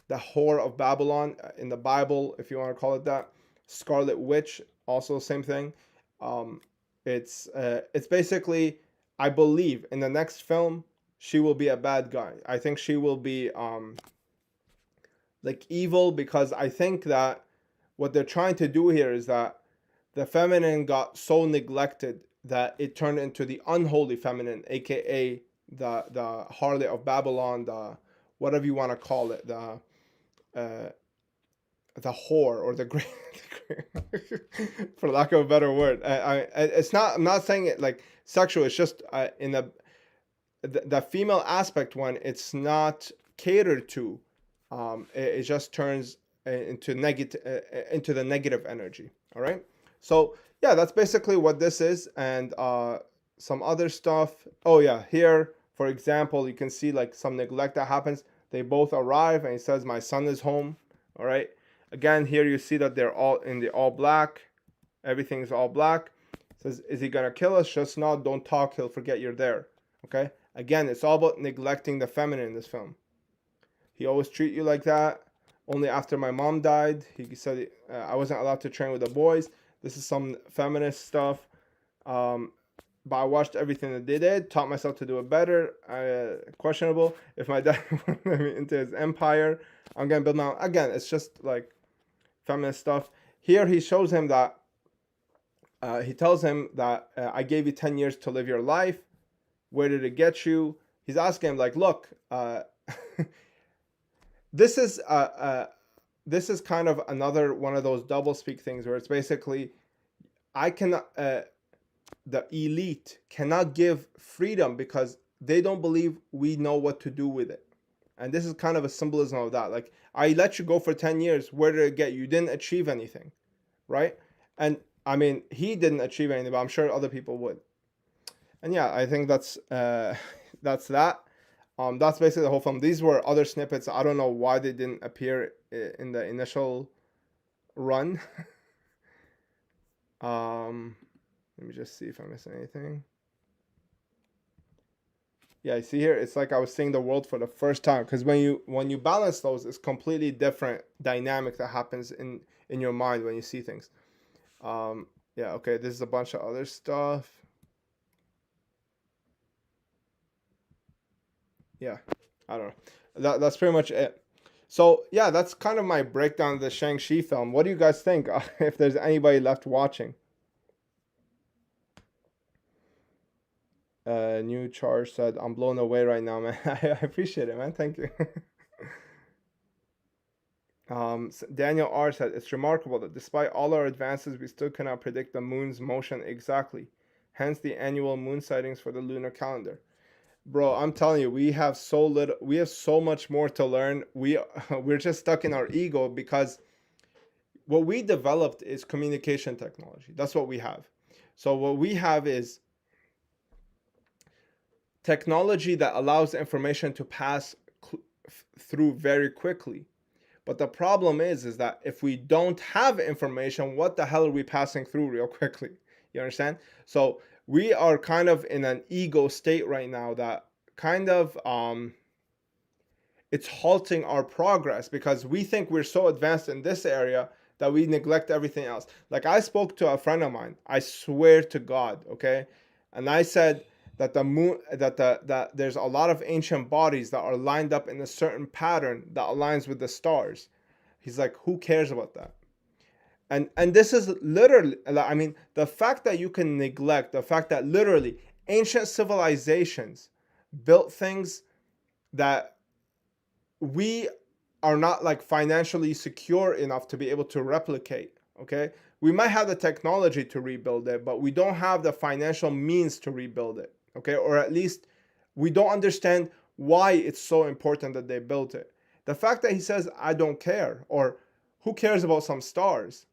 the whore of Babylon in the Bible, if you want to call it that. Scarlet Witch, also same thing. It's basically, I believe in the next film she will be a bad guy. I think she will be like evil, because I think that what they're trying to do here is that the feminine got so neglected that it turned into the unholy feminine, aka the harlot of Babylon, the whatever you want to call it, the whore, or the great, for lack of a better word. It's not. I'm not saying it like sexual. It's just in the female aspect one. It's not catered to. It just turns into into the negative energy. All right. So yeah, that's basically what this is, and some other stuff. Oh yeah, here, for example, you can see like some neglect that happens. They both arrive, and he says, "My son is home." All right. Again, here you see that they're all in the all black. Everything is all black. It says, "Is he gonna kill us? Just nod, don't talk. He'll forget you're there." Okay. Again, it's all about neglecting the feminine in this film. He always treat you like that. Only after my mom died, he said I wasn't allowed to train with the boys. This is some feminist stuff. But I watched everything that they did, taught myself to do it better. Questionable. If my dad wanted me into his empire, I'm going to build my own. Again, it's just like feminist stuff. Here he shows him that, he tells him that I gave you 10 years to live your life. Where did it get you? He's asking him like, look, this is kind of another one of those double speak things where it's basically, I cannot, the elite cannot give freedom because they don't believe we know what to do with it. And this is kind of a symbolism of that. Like, I let you go for 10 years. Where did it get you? You didn't achieve anything, right? And I mean, he didn't achieve anything, but I'm sure other people would. And yeah, I think that's that. That's basically the whole film. These were other snippets. I don't know why they didn't appear in the initial run. Let me just see if I missed anything. Yeah, you see here, it's like I was seeing the world for the first time. Because when you balance those, it's completely different dynamic that happens in your mind when you see things. Yeah, okay, this is a bunch of other stuff. Yeah, I don't know. That's pretty much it. So yeah, that's kind of my breakdown of the Shang-Chi film. What do you guys think? If there's anybody left watching. New Charge said, I'm blown away right now, man. I appreciate it, man. Thank you. Daniel R said, it's remarkable that despite all our advances, we still cannot predict the moon's motion exactly. Hence the annual moon sightings for the lunar calendar. Bro, I'm telling you, we have so much more to learn. We're just stuck in our ego because what we developed is communication technology. That's what we have. So what we have is technology that allows information to pass through very quickly. But the problem is that if we don't have information, what the hell are we passing through real quickly? You understand? So we are kind of in an ego state right now that kind of it's halting our progress because we think we're so advanced in this area that we neglect everything else. Like I spoke to a friend of mine, I swear to God, okay? And I said that the moon that there's a lot of ancient bodies that are lined up in a certain pattern that aligns with the stars. He's like, who cares about that? And this is literally, I mean, the fact that you can neglect the fact that literally ancient civilizations built things that we are not like financially secure enough to be able to replicate. Okay, we might have the technology to rebuild it, but we don't have the financial means to rebuild it. Okay, or at least we don't understand why it's so important that they built it. The fact that he says I don't care, or who cares about some stars,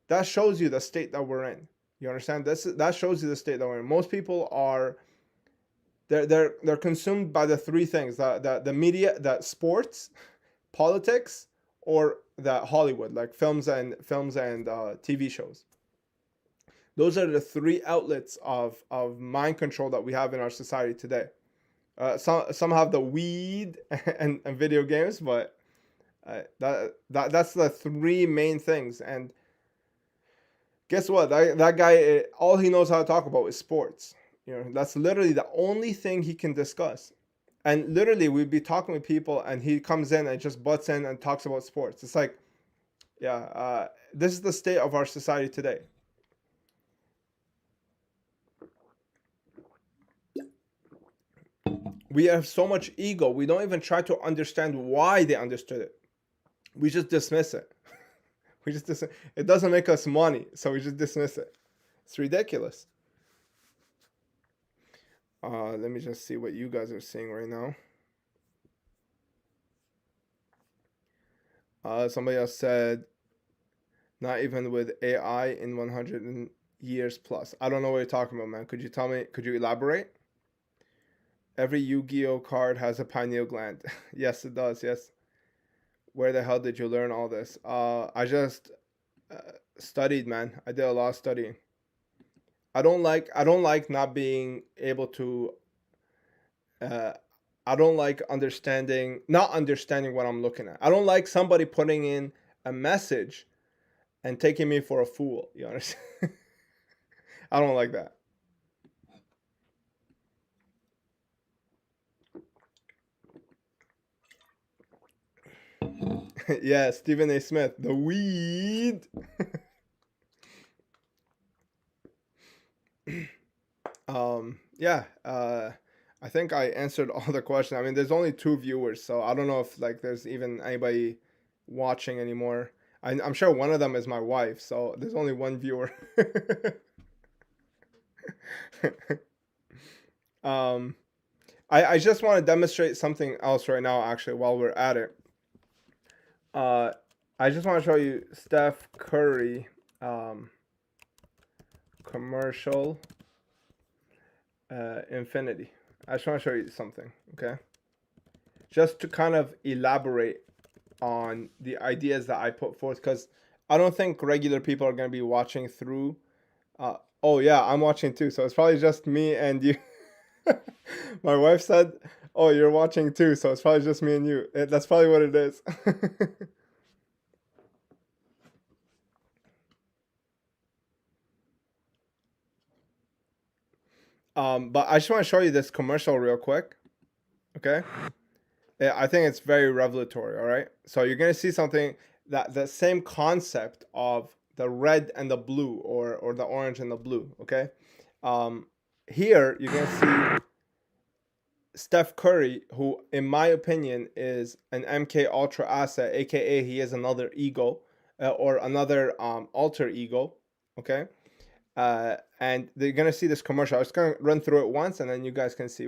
that shows you the state that we're in. You understand? That shows you the state that we're in. Most people are they're consumed by the three things: the media, that sports, politics, or that Hollywood, like films and TV shows. Those are the three outlets of mind control that we have in our society today. Some have the weed and video games, but that's the three main things. And guess what? That guy, all he knows how to talk about is sports. You know, that's literally the only thing he can discuss. And literally, we'd be talking with people, and he comes in and just butts in and talks about sports. It's like, yeah, this is the state of our society today. We have so much ego. We don't even try to understand why they understood it. We just dismiss it. It doesn't make us money, so we just dismiss it. It's ridiculous. Let me just see what you guys are seeing right now. Somebody else said, not even with AI in 100 years plus. I don't know what you're talking about, man. Could you tell me? Could you elaborate? Every Yu-Gi-Oh card has a pineal gland. Yes, it does. Yes. Where the hell did you learn all this? I just studied, man. I did a lot of studying. I don't like not being able to. I don't like not understanding what I'm looking at. I don't like somebody putting in a message and taking me for a fool. You understand? I don't like that. Yeah, Stephen A. Smith, the weed. Yeah. I think I answered all the questions. I mean, there's only 2 viewers, so I don't know if like there's even anybody watching anymore. I'm sure one of them is my wife, so there's only one viewer. um, I just want to demonstrate something else right now, actually, while we're at it. I just want to show you Steph Curry commercial infinity. I just want to show you something, okay? just to kind of elaborate on the ideas that I put forth, because I don't think regular people are going to be watching through. Oh yeah, I'm watching too, so it's probably just me and you. My wife said, "Oh, you're watching too," so it's probably just me and you. That's probably what it is. But I just want to show you this commercial real quick. Okay. Yeah, I think it's very revelatory. All right. So you're gonna see something that the same concept of the red and the blue, or the orange and the blue. Okay. Um, Here you're gonna see Steph Curry, who in my opinion is an MK Ultra asset, aka he is another ego, or another alter ego. Okay. And they're gonna see this commercial. I'm just gonna run through it once, and then you guys can see.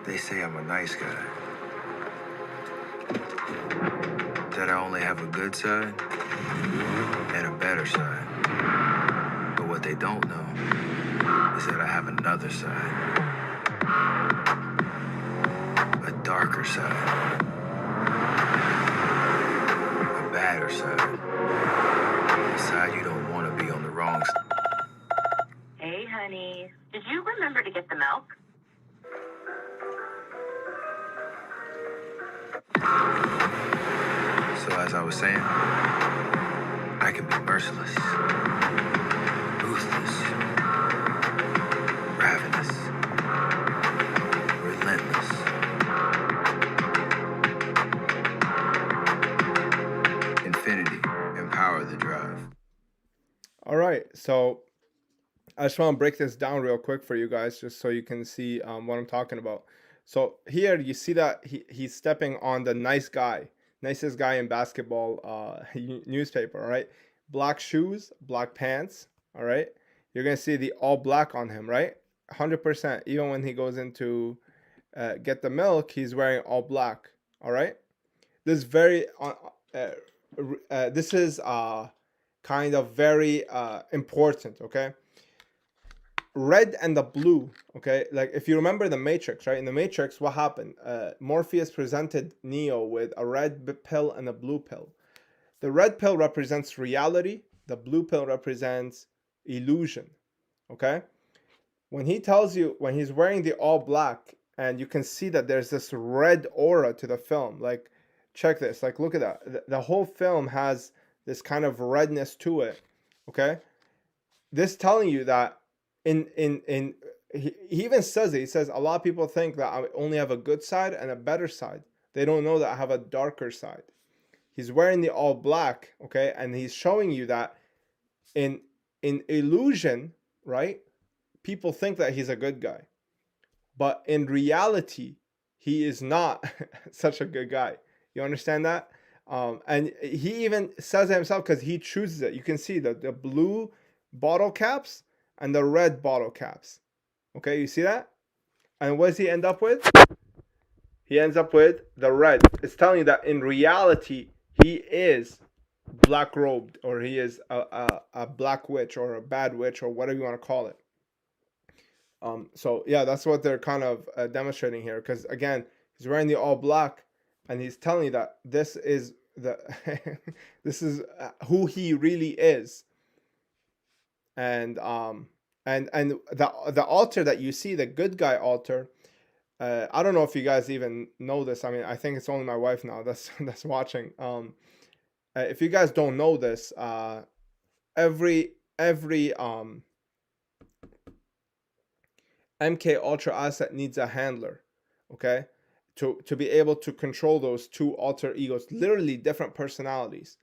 They say I'm a nice guy. That I only have a good side and a better side. But what they don't know is that I have another side. A darker side. A badder side. A side you don't want to be on the wrong side. Hey, honey. Did you remember to get the milk? So as I was saying, I can be merciless, ruthless, ravenous, relentless. Infinity, empower the drive. All right, so I just want to break this down real quick for you guys, just so you can see what I'm talking about. So here you see that he's stepping on the nicest guy in basketball newspaper. All right, black shoes, black pants. All right, you're gonna see the all black on him, right? 100%. Even when he goes into get the milk, he's wearing all black. All right, this is very this is kind of very important. Okay, red and the blue. Okay, like if you remember the Matrix, right? In the Matrix, what happened? Morpheus presented Neo with a red pill and a blue pill. The red pill represents reality, the blue pill represents illusion. Okay, when he tells you, when he's wearing the all black, and you can see that there's this red aura to the film. Like, check this, like look at that, the whole film has this kind of redness to it. Okay, this telling you that in he even says it. He says a lot of people think that I only have a good side and a better side. They don't know that I have a darker side. He's wearing the all black, okay, and he's showing you that in illusion, right? People think that he's a good guy, but in reality, he is not such a good guy. You understand that? And he even says it himself, because he chooses it. You can see the blue bottle caps and the red bottle caps. Okay, you see that? And what does he end up with? He ends up with the red. It's telling you that in reality, he is black robed, or he is a black witch, or a bad witch, or whatever you want to call it. So yeah, that's what they're kind of demonstrating here. Because again, he's wearing the all black, and he's telling you that this is the this is who he really is. And the altar that you see, the good guy altar, I don't know if you guys even know this. I mean, I think it's only my wife now that's watching. If you guys don't know this, every MK Ultra asset needs a handler, okay, to be able to control those two alter egos, literally different personalities.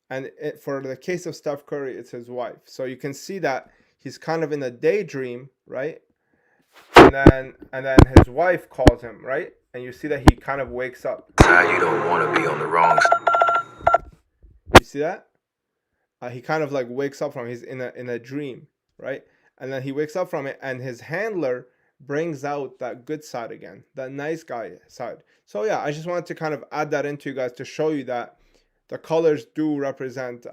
And for the case of Steph Curry, it's his wife. So you can see that he's kind of in a daydream, right? And then his wife calls him, right? And you see that he kind of wakes up. You don't want to be on the wrong side. You see that? He kind of like wakes up from, he's in a dream, right? And then he wakes up from it, and his handler brings out that good side again, that nice guy side. So yeah, I just wanted to kind of add that into you guys to show you that the colors do represent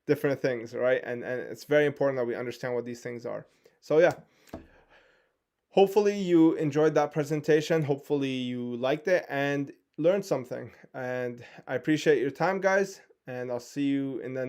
different things, right? And it's very important that we understand what these things are. So yeah, hopefully you enjoyed that presentation. Hopefully you liked it and learned something. And I appreciate your time, guys. And I'll see you in the